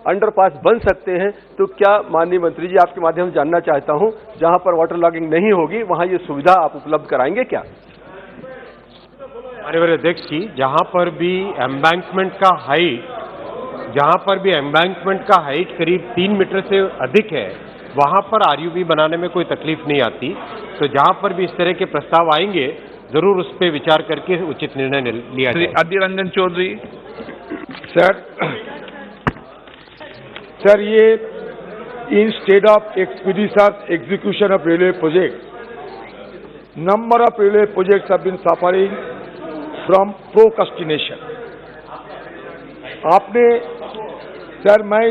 Underpass बन सकते हैं, तो क्या माननीय मंत्री जी आपके माध्यम से जानना चाहता हूं, जहां पर वाटर लॉगिंग नहीं होगी वहां ये सुविधा आप उपलब्ध कराएंगे क्या? माननीय अध्यक्ष जी, जहां पर भी एम्बैंकमेंट का हाइट करीब 3 मीटर से अधिक है, वहां पर आरयूबी बनाने में कोई तकलीफ नहीं आती। तो जहां पर भी इस तरह के प्रस्ताव आएंगे, जरूर उस पर विचार करके उचित निर्णय लिया जाए। अधीर रंजन चौधरी। सर, ये instead of expeditious execution of railway project, number of railway projects have been suffering from procrastination. आपने सर, मैं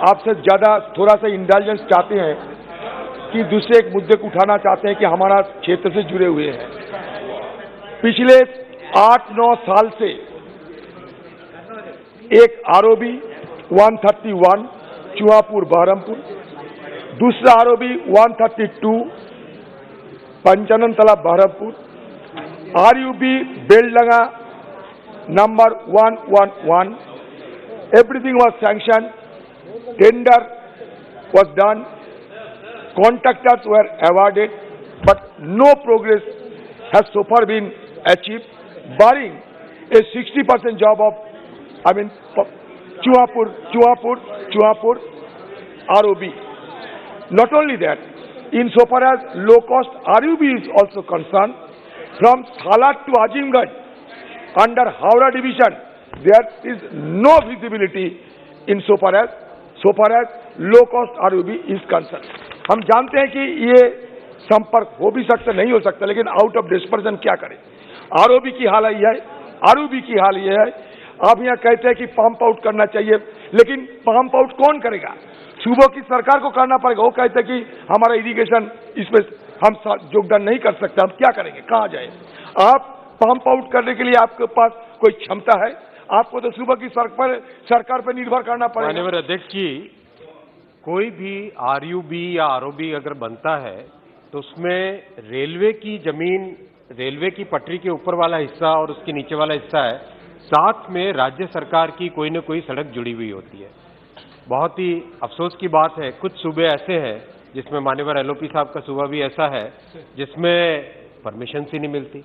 आपसे ज्यादा थोड़ा सा इंडल्जेंस चाहते हैं कि दूसरे एक मुद्दे को उठाना चाहते हैं कि हमारा क्षेत्र से जुड़े हुए हैं। पिछले 8-9 साल से एक आरओबी 131 चुआपुर बहरमपुर, दूसरा ROB 132 Panchanan Tala Baharampur, RUB Beldanga number 111, everything was sanctioned, tender was done, contractors were awarded, but no progress has so far been achieved, barring a 60% job of, Chuapur ROB. Not only that, insofar as low-cost RUB is also concerned, from Salat to Azimganj under Howrah division, there is no visibility insofar as low-cost RUB is concerned. हम जानते हैं कि ये संपर्क हो भी सकता नहीं हो सकता, लेकिन आउट ऑफ डिस्पर्जन क्या करें? आरओबी की हाल ये है, आरयूबी की हाल ये है। आप यहाँ कहते हैं कि पंप आउट करना चाहिए, लेकिन पंप आउट कौन करेगा? सूबों की सरकार को करना पड़ेगा। वो कहते हैं कि हमारा इरिगेशन इसमें हम योगदान नहीं कर सकते, हम क्या करेंगे, कहाँ जाए? आप पंप आउट करने के लिए आपके पास कोई क्षमता है? आपको तो सूबा की सरकार पर निर्भर करना पड़ेगा। माननीय अध्यक्ष जी, कोई भी आरयूबी या आरओबी अगर बनता है तो उसमें रेलवे की जमीन, रेलवे की पटरी के ऊपर वाला हिस्सा और उसके नीचे वाला हिस्सा है, साथ में राज्य सरकार की कोई न कोई सड़क जुड़ी हुई होती है। बहुत ही अफसोस की बात है, कुछ सूबे ऐसे हैं जिसमें माननीय एलओपी साहब का सूबा भी ऐसा है जिसमें परमिशन ही नहीं मिलती।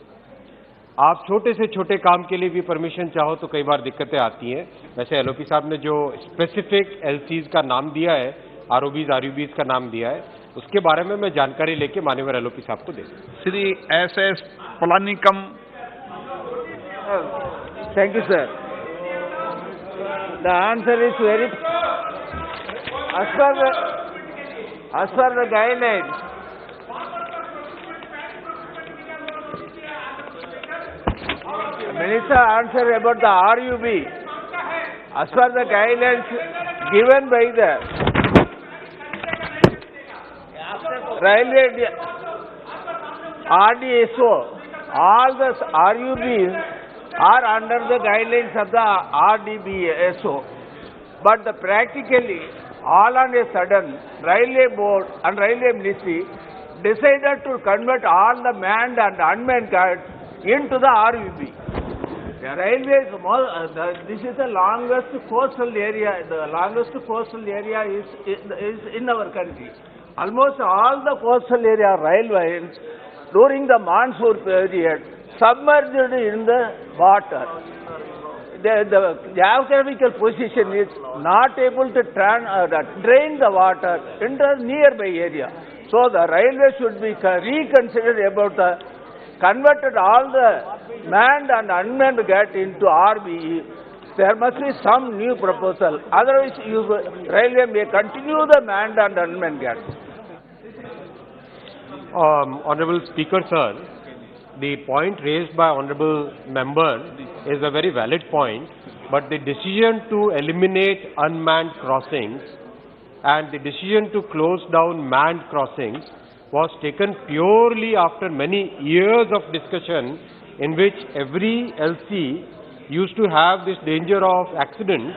आप छोटे से छोटे काम के लिए भी परमिशन चाहो तो कई बार दिक्कतें आती हैं। वैसे एलओपी साहब ने जो स्पेसिफिक एलसीज का नाम दिया है, आरओबीज आरयूबीज का नाम दिया है, उसके बारे में मैं जानकारी लेके माननीय एलओपी साहब को दे दूं। Shri S Palanikam. Thank you, sir. The answer is very. As per the guidelines, Minister answer about the RUB. As per the guidelines given by the Railway RDSO, all the RUBs are under the guidelines of the RDBSO. But practically, all on a sudden, Railway Board and Railway Ministry decided to convert all the manned and unmanned guards into the RUB. The railway this is the longest coastal area. The longest coastal area is in our country. Almost all the coastal area railways during the monsoon period submerged in the water. The geographical position is not able to drain the water into the nearby area. So the railway should be reconsidered about the converted all the manned and unmanned gate into RBE. There must be some new proposal. Otherwise, railway may continue the manned and unmanned gate. Honorable Speaker, sir, the point raised by Honorable Member is a very valid point, but the decision to eliminate unmanned crossings and the decision to close down manned crossings was taken purely after many years of discussion in which every LC used to have this danger of accident.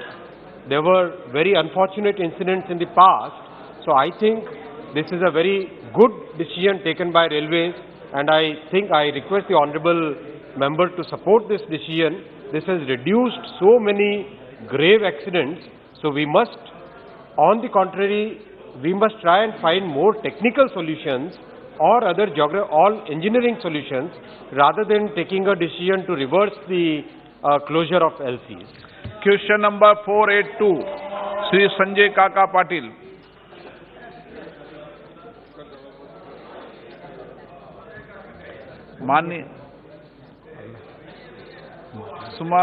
There were very unfortunate incidents in the past. So I think this is a very good decision taken by railways, and I think I request the Honorable Member to support this decision. This has reduced so many grave accidents, so we must On the contrary, we must try and find more technical solutions or other all engineering solutions rather than taking a decision to reverse the closure of LCs. Question number 482, Sri Sanjay Kaka Patil. माननीय सुमा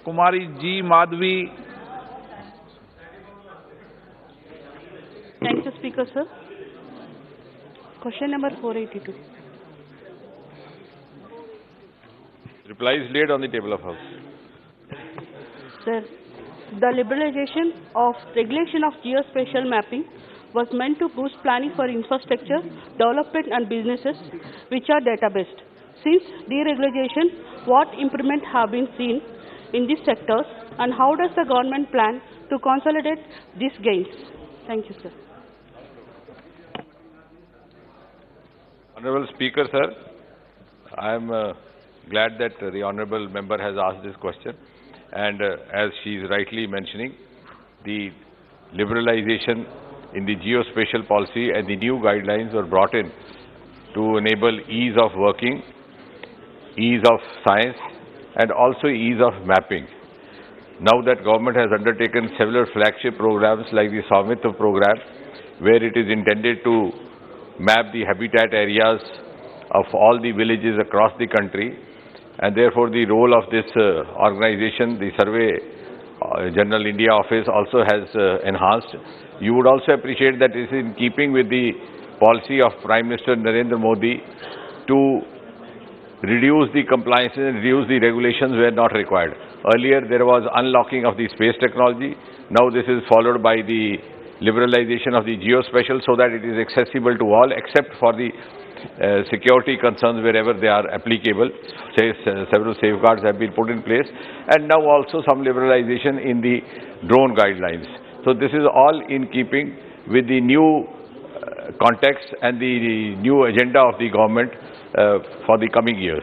Kumari ji Madhavi. Thank you, Speaker, sir. Question number 482. Reply is laid on the table of House. Sir, the liberalization of regulation of geospatial mapping was meant to boost planning for infrastructure, development and businesses which are data-based. Since deregulation, what improvement have been seen in these sectors and how does the government plan to consolidate these gains? Thank you, sir. Honorable Speaker, sir, I am glad that the Honorable Member has asked this question, and as she is rightly mentioning, the liberalization in the geospatial policy and the new guidelines were brought in to enable ease of working, ease of science and also ease of mapping. Now that government has undertaken several flagship programs like the Swamittva program, where it is intended to map the habitat areas of all the villages across the country, and therefore the role of this organization, the Survey General India Office, also has enhanced. You would also appreciate that it is in keeping with the policy of Prime Minister Narendra Modi to reduce the compliances and reduce the regulations where not required. Earlier there was unlocking of the space technology. Now this is followed by the liberalization of the geospatial so that it is accessible to all except for the security concerns wherever they are applicable. Several safeguards have been put in place, and now also some liberalization in the drone guidelines. So this is all in keeping with the new context and the new agenda of the government for the coming years.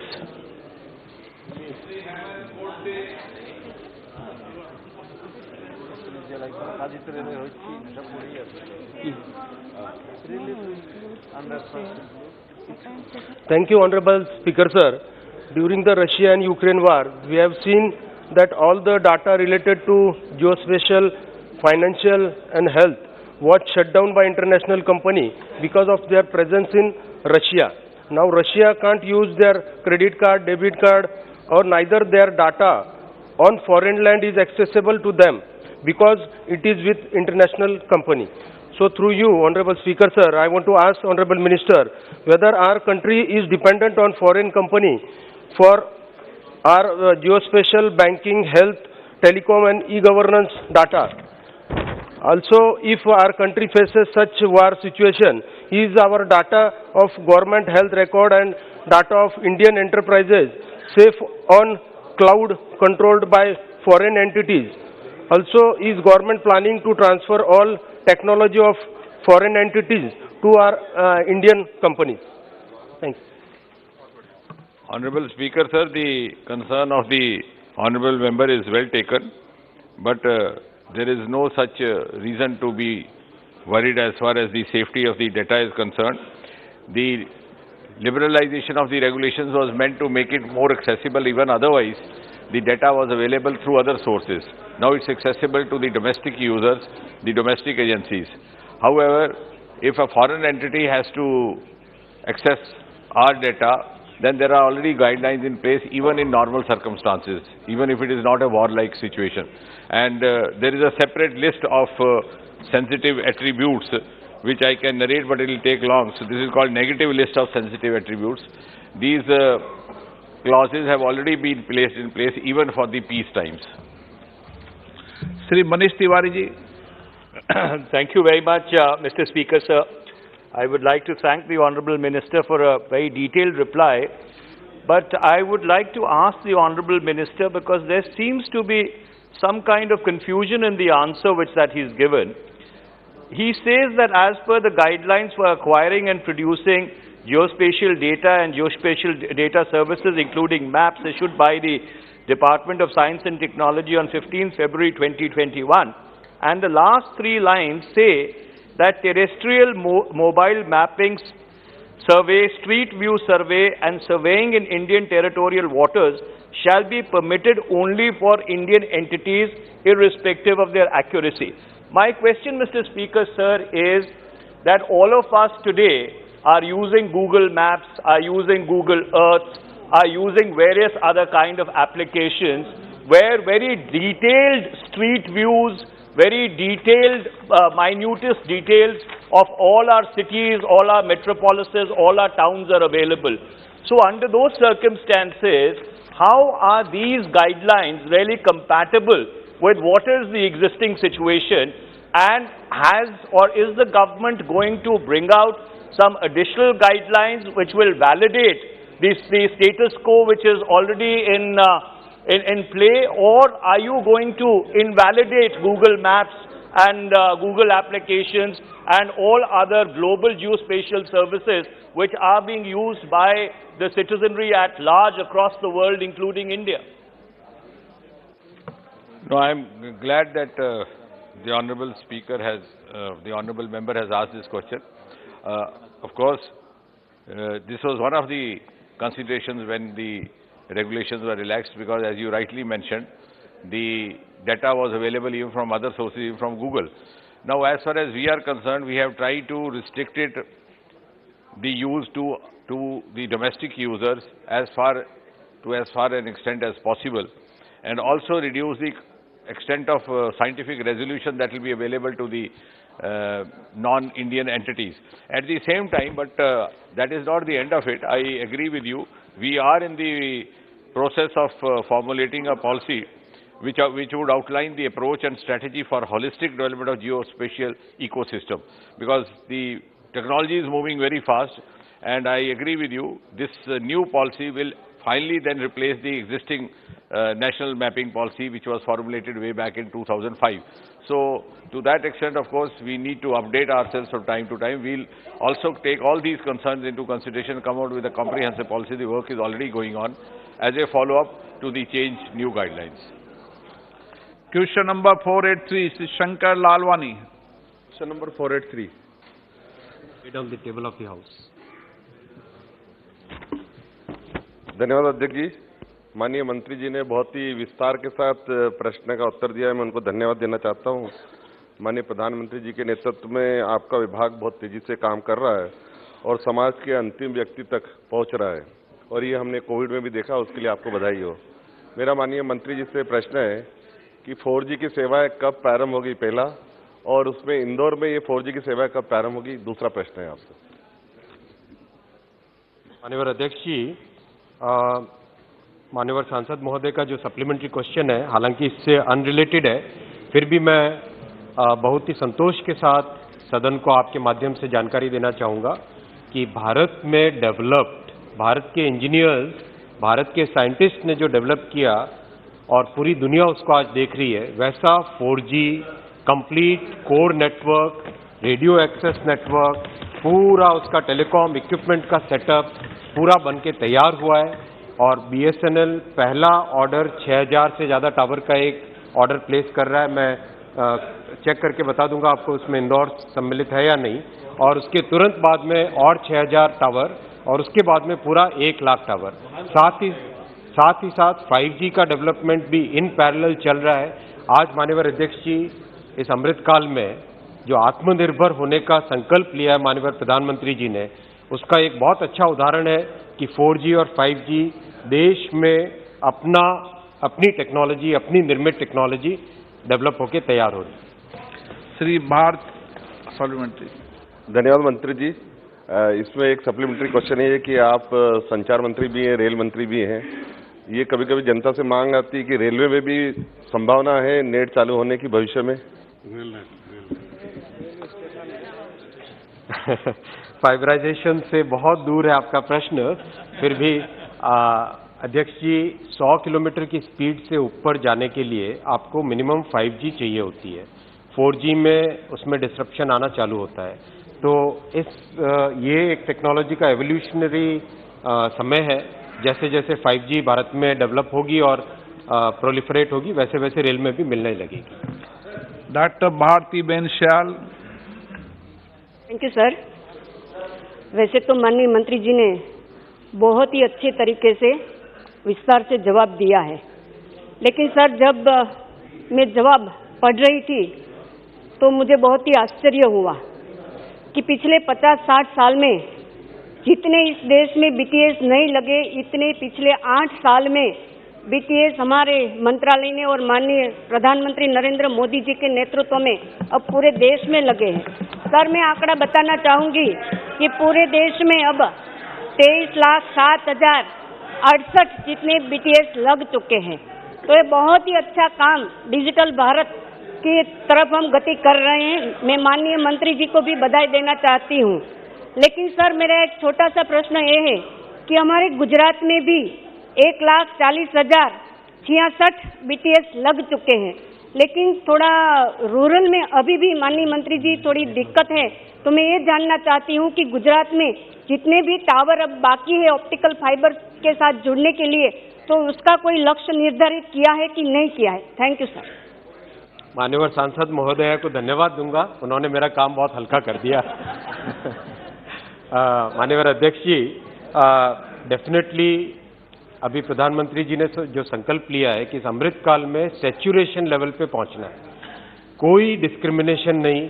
Thank you, Honorable Speaker, sir. During the Russia and Ukraine war, we have seen that all the data related to geospatial, financial and health was shut down by international company because of their presence in Russia. Now Russia can't use their credit card, debit card, or neither their data on foreign land is accessible to them because it is with international company. So through you, Honorable Speaker, sir, I want to ask Honorable Minister whether our country is dependent on foreign company for our geospatial, banking, health, telecom and e-governance data. Also, if our country faces such war situation, is our data of government health record and data of Indian enterprises safe on cloud controlled by foreign entities? Also, is government planning to transfer all technology of foreign entities to our Indian companies? Thank you. Honorable Speaker, sir, the concern of the Honorable Member is well taken, but there is no such reason to be worried as far as the safety of the data is concerned. The liberalization of the regulations was meant to make it more accessible. Even otherwise, the data was available through other sources. Now it's accessible to the domestic users, the domestic agencies. However, if a foreign entity has to access our data, then there are already guidelines in place even in normal circumstances, even if it is not a war-like situation. And there is a separate list of sensitive attributes which I can narrate, but it will take long. So this is called negative list of sensitive attributes. These clauses have already been placed in place even for the peace times. Sri Manish Tiwari ji. Thank you very much, Mr. Speaker, sir. I would like to thank the Honourable Minister for a very detailed reply. But I would like to ask the Honourable Minister, because there seems to be some kind of confusion in the answer that he's given. He says that as per the guidelines for acquiring and producing geospatial data and geospatial data services, including maps issued by the Department of Science and Technology on 15 February 2021, and the last 3 lines say that terrestrial mobile mappings, survey, street view survey and surveying in Indian territorial waters shall be permitted only for Indian entities irrespective of their accuracy. My question, Mr. Speaker, sir, is that all of us today are using Google Maps, are using Google Earth, are using various other kind of applications where very detailed street views, very detailed, minutest details of all our cities, all our metropolises, all our towns are available. So under those circumstances, how are these guidelines really compatible with what is the existing situation, and has or is the government going to bring out some additional guidelines which will validate the status quo which is already in play, or are you going to invalidate Google Maps and Google applications and all other global geospatial services which are being used by the citizenry at large across the world, including India? No, I'm glad that the honourable speaker has, the honourable member has asked this question. Of course, this was one of the considerations when the regulations were relaxed, because as you rightly mentioned, the data was available even from other sources, even from Google. Now, as far as we are concerned, we have tried to restrict it, the use to the domestic users as far an extent as possible, and also reduce the extent of scientific resolution that will be available to the non-Indian entities. At the same time, but that is not the end of it. I agree with you. We are in the process of formulating a policy which would outline the approach and strategy for holistic development of geospatial ecosystem, because the technology is moving very fast, and I agree with you, this new policy will finally then replace the existing national mapping policy which was formulated way back in 2005. So, to that extent, of course, we need to update ourselves from time to time. We'll also take all these concerns into consideration, come out with a comprehensive policy. The work is already going on as a follow-up to the changed new guidelines. Question number 483, Sri Shankar Lalwani. Question number 483. It on the table of the House. धन्यवाद अध्यक्ष जी। माननीय मंत्री जी ने बहुत ही विस्तार के साथ प्रश्न का उत्तर दिया है, मैं उनको धन्यवाद देना चाहता हूं। माननीय प्रधानमंत्री जी के नेतृत्व में आपका विभाग बहुत तेजी से काम कर रहा है और समाज के अंतिम व्यक्ति तक पहुंच रहा है, और ये हमने कोविड में भी देखा, उसके लिए आपको बधाई हो। मेरा माननीय मंत्री जी से प्रश्न है कि 4G की सेवाएं कब प्रारंभ होगी, पहला, और उसमें इंदौर में ये 4G की सेवाएं कब प्रारंभ होगी, दूसरा प्रश्न है आपसे। माननीय अध्यक्ष जी, माननीय सांसद महोदय का जो सप्लीमेंट्री क्वेश्चन है, हालांकि इससे अनरिलेटेड है, फिर भी मैं बहुत ही संतोष के साथ सदन को आपके माध्यम से जानकारी देना चाहूँगा कि भारत में डेवलप्ड, भारत के इंजीनियर्स, भारत के साइंटिस्ट ने जो डेवलप किया और पूरी दुनिया उसको आज देख रही है, वैसा 4G complete core network, radio access network, पूरा उसका टेलीकॉम इक्विपमेंट का सेटअप पूरा बन के तैयार हुआ है। और BSNL पहला ऑर्डर 6000 से ज़्यादा टावर का एक ऑर्डर प्लेस कर रहा है। मैं चेक करके बता दूंगा आपको उसमें इंदौर सम्मिलित है या नहीं, और उसके तुरंत बाद में और 6000 टावर, और उसके बाद में पूरा 1 लाख टावर। साथ ही साथ 5G का डेवलपमेंट भी इन पैरेलल चल रहा है। आज माननीय अध्यक्ष जी, इस अमृतकाल में जो आत्मनिर्भर होने का संकल्प लिया है माननीय प्रधानमंत्री जी ने, उसका एक बहुत अच्छा उदाहरण है कि 4G और 5G देश में अपनी टेक्नोलॉजी, अपनी निर्मित टेक्नोलॉजी डेवलप होकर तैयार हो रही है। श्री भारत सप्लीमेंट्री। धन्यवाद मंत्री जी। इसमें एक सप्लीमेंट्री क्वेश्चन है कि आप संचार मंत्री भी हैं, रेल मंत्री भी हैं। ये कभी कभी जनता से मांग आती है कि रेलवे में भी संभावना है नेट चालू होने की भविष्य में? फाइबराइजेशन से बहुत दूर है आपका प्रश्न, फिर भी अध्यक्ष जी, 100 किलोमीटर की स्पीड से ऊपर जाने के लिए आपको मिनिमम 5G चाहिए होती है। 4G में उसमें डिसरप्शन आना चालू होता है। तो ये एक टेक्नोलॉजी का एवोल्यूशनरी समय है। जैसे जैसे 5G भारत में डेवलप होगी और प्रोलिफरेट होगी, वैसे वैसे रेल में भी मिलने लगेगी। Doctor Bharati Ben Shiyal. Thank you sir. वैसे तो माननीय मंत्री जी ने बहुत ही अच्छे तरीके से विस्तार से जवाब दिया है, लेकिन सर जब मैं जवाब पढ़ रही थी तो मुझे बहुत ही आश्चर्य हुआ कि पिछले 50-60 साल में जितने इस देश में बीटीएस नहीं लगे, इतने पिछले 8 साल में बीटीएस हमारे मंत्रालय ने और माननीय प्रधानमंत्री नरेंद्र मोदी जी के नेतृत्व में अब पूरे देश में लगे हैं। सर मैं आंकड़ा बताना चाहूंगी कि पूरे देश में अब 23,07,068 जितने बीटीएस लग चुके हैं। तो ये बहुत ही अच्छा काम डिजिटल भारत की तरफ हम गति कर रहे हैं। मैं माननीय मंत्री जी को भी बधाई देना चाहती हूँ। लेकिन सर मेरा एक छोटा सा प्रश्न ये है कि हमारे गुजरात में भी 1,40,066 बीटीएस लग चुके हैं, लेकिन थोड़ा रूरल में अभी भी माननीय मंत्री जी थोड़ी दिक्कत है। तो मैं ये जानना चाहती हूँ कि गुजरात में जितने भी टावर अब बाकी है ऑप्टिकल फाइबर के साथ जुड़ने के लिए, तो उसका कोई लक्ष्य निर्धारित किया है कि नहीं किया है? Thank you sir. मान्यवर सांसद महोदय को धन्यवाद दूंगा, उन्होंने मेरा काम बहुत हल्का कर दिया। माननीय अध्यक्ष जी, डेफिनेटली अभी प्रधानमंत्री जी ने जो संकल्प लिया है कि इस अमृत काल में सैचुरेशन लेवल पे पहुंचना है, कोई डिस्क्रिमिनेशन नहीं,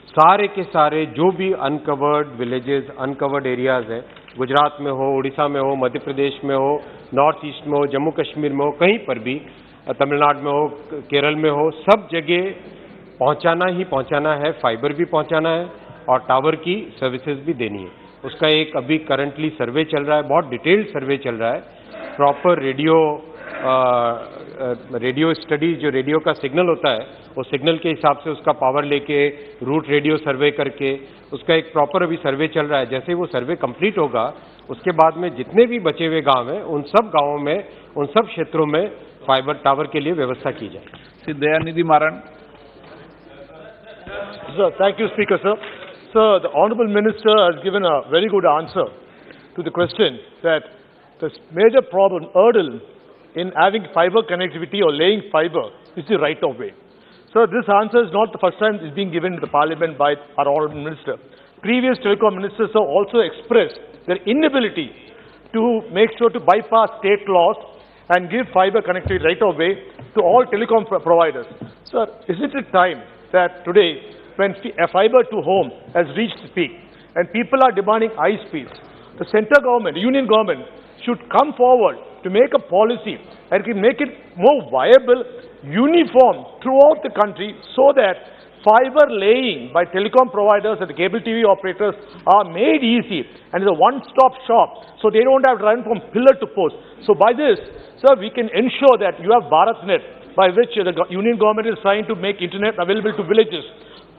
सारे के सारे जो भी अनकवर्ड विलेजेस, अनकवर्ड एरियाज हैं, गुजरात में हो, उड़ीसा में हो, मध्य प्रदेश में हो, नॉर्थ ईस्ट में हो, जम्मू कश्मीर में हो, कहीं पर भी, तमिलनाडु में हो, केरल में हो, सब जगह पहुंचाना ही पहुंचाना है, फाइबर भी पहुंचाना है और टावर की सर्विसेज भी देनी है। उसका एक अभी करंटली सर्वे चल रहा है, बहुत डिटेल्ड सर्वे चल रहा है। प्रॉपर रेडियो स्टडी, जो रेडियो का सिग्नल होता है, वो सिग्नल के हिसाब से उसका पावर लेके रूट रेडियो सर्वे करके उसका एक प्रॉपर अभी सर्वे चल रहा है। जैसे ही वो सर्वे कंप्लीट होगा, उसके बाद में जितने भी बचे हुए गांव हैं, उन सब गांवों में, उन सब क्षेत्रों में फाइबर टावर के लिए व्यवस्था की जाए। Shri Dayanidhi Maran. Sir, thank you, Speaker, sir. Sir, the Honourable Minister has given a very good answer to the question that the major problem, hurdle in having fiber connectivity or laying fiber is the right of way. Sir, this answer is not the first time it's being given to the Parliament by our Honourable Minister. Previous telecom ministers have also expressed their inability to make sure to bypass state laws and give fiber connectivity right of way to all telecom providers. Sir, isn't it time that today, when a fiber to home has reached its peak and people are demanding high speeds, the central government, the union government, should come forward to make a policy and can make it more viable, uniform throughout the country, so that fiber laying by telecom providers and the cable TV operators are made easy and is a one-stop shop, so they don't have to run from pillar to post. So by this, sir, we can ensure that you have BharatNet, by which the union government is trying to make internet available to villages.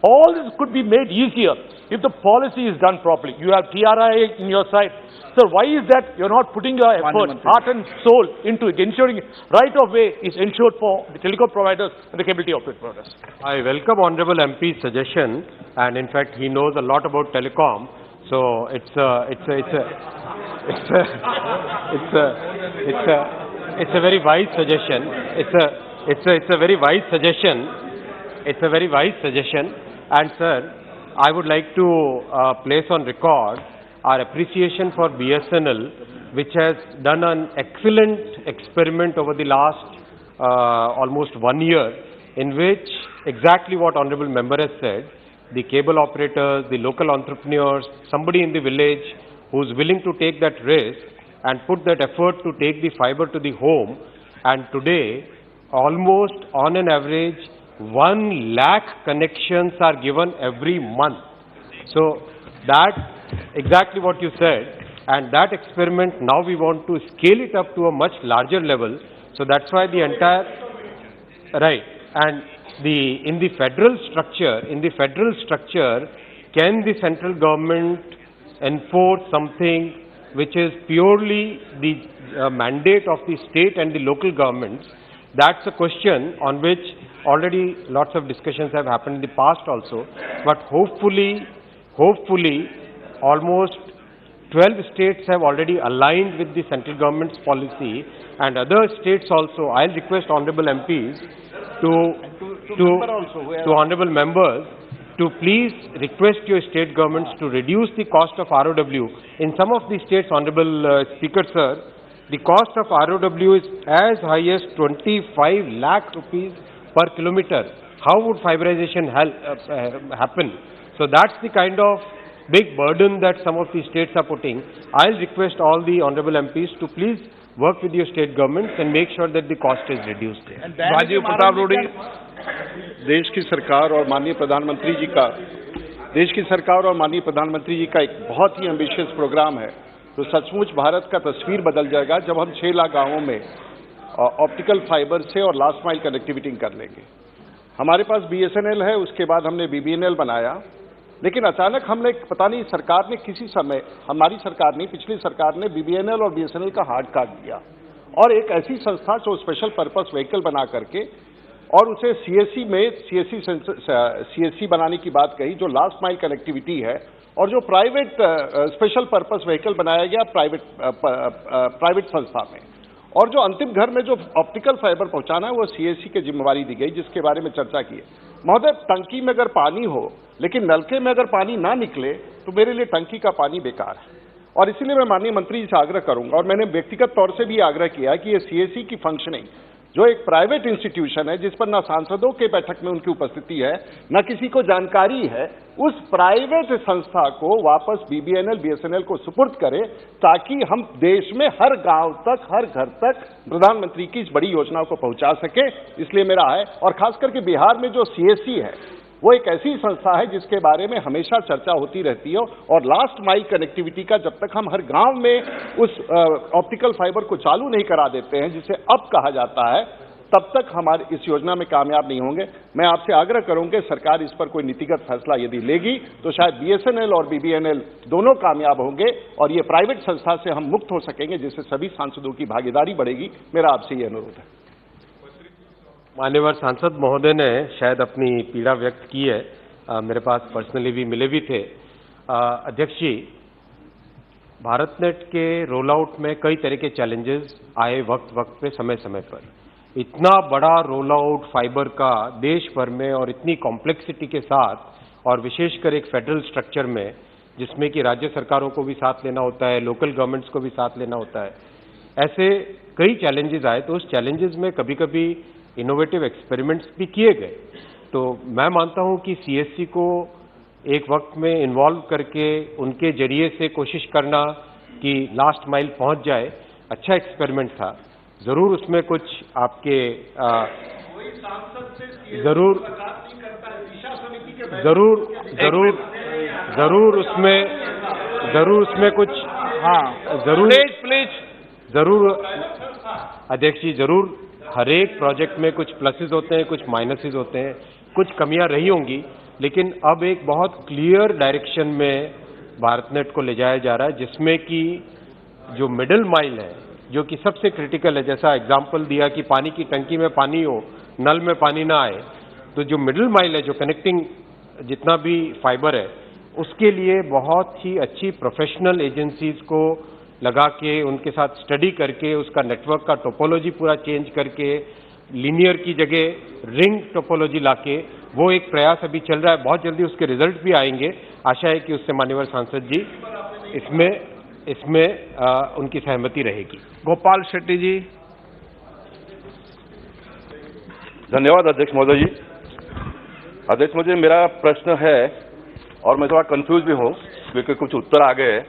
All this could be made easier if the policy is done properly. You have TRI in your side. Sir, why is that you're not putting your effort, heart and soul into ensuring right of way is ensured for the telecom providers and the cable TV operators? I welcome Honorable MP's suggestion, and in fact he knows a lot about telecom. So it's a very wise suggestion. It's a very wise suggestion. It's a very wise suggestion. And sir, I would like to place on record our appreciation for BSNL, which has done an excellent experiment over the last almost 1 year, in which exactly what Honorable Member has said, the cable operators, the local entrepreneurs, somebody in the village who's willing to take that risk and put that effort to take the fiber to the home, and today almost on an average 1 lakh connections are given every month. So that exactly what you said, and that experiment now we want to scale it up to a much larger level. So that's why the entire, right, and in the federal structure, can the central government enforce something which is purely the mandate of the state and the local governments? That's a question on which already lots of discussions have happened in the past also, but hopefully almost 12 states have already aligned with the central government's policy, and other states also. I'll request honorable MPs to honorable members to please request your state governments to reduce the cost of ROW. In some of the states, honorable Speaker sir, the cost of ROW is as high as 25 lakh rupees per kilometer. How would fiberization happen? So that's the kind of big burden that some of the states are putting. I'll request all the honorable MPs to please work with your state governments and make sure that the cost is reduced. Rajiv Pratap Rudy. देश की सरकार और माननीय प्रधानमंत्री जी का एक बहुत ही ambitious programme है। तो सचमुच भारत का तस्वीर बदल जाएगा जब हम 6 लाख गांवों में ऑप्टिकल फाइबर से और लास्ट माइल कनेक्टिविटी कर लेंगे। हमारे पास BSNL है, उसके बाद हमने BBNL बनाया, लेकिन अचानक हमने पता नहीं सरकार ने किसी समय, हमारी सरकार नहीं पिछली सरकार ने BBNL और BSNL का हार्ड काट दिया और एक ऐसी संस्था जो स्पेशल पर्पस व्हीकल बना करके और उसे CSC बनाने की बात कही, जो लास्ट माइल कनेक्टिविटी है, और जो प्राइवेट स्पेशल पर्पस व्हीकल बनाया गया प्राइवेट संस्था में, और जो अंतिम घर में जो ऑप्टिकल फाइबर पहुंचाना है वो CSC की जिम्मेवारी दी गई, जिसके बारे में चर्चा की है। महोदय, टंकी में अगर पानी हो लेकिन नलके में अगर पानी ना निकले तो मेरे लिए टंकी का पानी बेकार है। और इसीलिए मैं माननीय मंत्री जी से आग्रह करूंगा, और मैंने व्यक्तिगत तौर से भी आग्रह किया कि ये CSC की फंक्शनिंग, जो एक प्राइवेट इंस्टीट्यूशन है जिस पर ना सांसदों के बैठक में उनकी उपस्थिति है, न किसी को जानकारी है, उस प्राइवेट संस्था को वापस BBNL, BSNL को सुपुर्द करे, ताकि हम देश में हर गांव तक, हर घर तक प्रधानमंत्री की इस बड़ी योजनाओं को पहुंचा सके। इसलिए मेरा है, और खास करके बिहार में जो CSC है वो एक ऐसी संस्था है जिसके बारे में हमेशा चर्चा होती रहती है, और लास्ट माइल कनेक्टिविटी का जब तक हम हर गांव में उस ऑप्टिकल फाइबर को चालू नहीं करा देते हैं, जिसे अब कहा जाता है, तब तक हमारे इस योजना में कामयाब नहीं होंगे। मैं आपसे आग्रह करूंगा, सरकार इस पर कोई नीतिगत फैसला यदि लेगी तो शायद BSNL और BBNL दोनों कामयाब होंगे और ये प्राइवेट संस्था से हम मुक्त हो सकेंगे, जिससे सभी सांसदों की भागीदारी बढ़ेगी। मेरा आपसे ये अनुरोध है। मान्यवर सांसद महोदय ने शायद अपनी पीड़ा व्यक्त की है, मेरे पास पर्सनली भी मिले भी थे। अध्यक्ष जी, भारतनेट के रोल आउट में कई तरह के चैलेंजेस आए वक्त पे, समय समय पर। इतना बड़ा रोल आउट फाइबर का देश भर में और इतनी कॉम्प्लेक्सिटी के साथ, और विशेषकर एक फेडरल स्ट्रक्चर में जिसमें कि राज्य सरकारों को भी साथ लेना होता है, लोकल गवर्नमेंट्स को भी साथ लेना होता है, ऐसे कई चैलेंजेस आए। तो उस चैलेंजेस में कभी कभी इनोवेटिव एक्सपेरिमेंट्स भी किए गए। तो मैं मानता हूं कि CSC को एक वक्त में इन्वॉल्व करके उनके जरिए से कोशिश करना कि लास्ट माइल पहुंच जाए, अच्छा एक्सपेरिमेंट था। जरूर उसमें कुछ आपके जरूर उसमें कुछ, हाँ जरूर अध्यक्ष जी, जरूर हर एक प्रोजेक्ट में कुछ प्लसेस होते हैं, कुछ माइनसेस होते हैं, कुछ कमियां रही होंगी, लेकिन अब एक बहुत क्लियर डायरेक्शन में भारतनेट को ले जाया जा रहा है, जिसमें कि जो मिडिल माइल है, जो कि सबसे क्रिटिकल है, जैसा एग्जांपल दिया कि पानी की टंकी में पानी हो, नल में पानी ना आए, तो जो मिडिल माइल है, जो कनेक्टिंग जितना भी फाइबर है, उसके लिए बहुत ही अच्छी प्रोफेशनल एजेंसीज को लगा के, उनके साथ स्टडी करके, उसका नेटवर्क का टोपोलॉजी पूरा चेंज करके, लीनियर की जगह रिंग टोपोलॉजी लाके, वो एक प्रयास अभी चल रहा है। बहुत जल्दी उसके रिजल्ट भी आएंगे। आशा है कि उससे माननीय सांसद जी इसमें उनकी सहमति रहेगी। गोपाल शेट्टी जी। धन्यवाद अध्यक्ष महोदय जी। अध्यक्ष महोदय, मेरा प्रश्न है, और मैं थोड़ा कंफ्यूज भी हूँ क्योंकि कुछ उत्तर आ गए।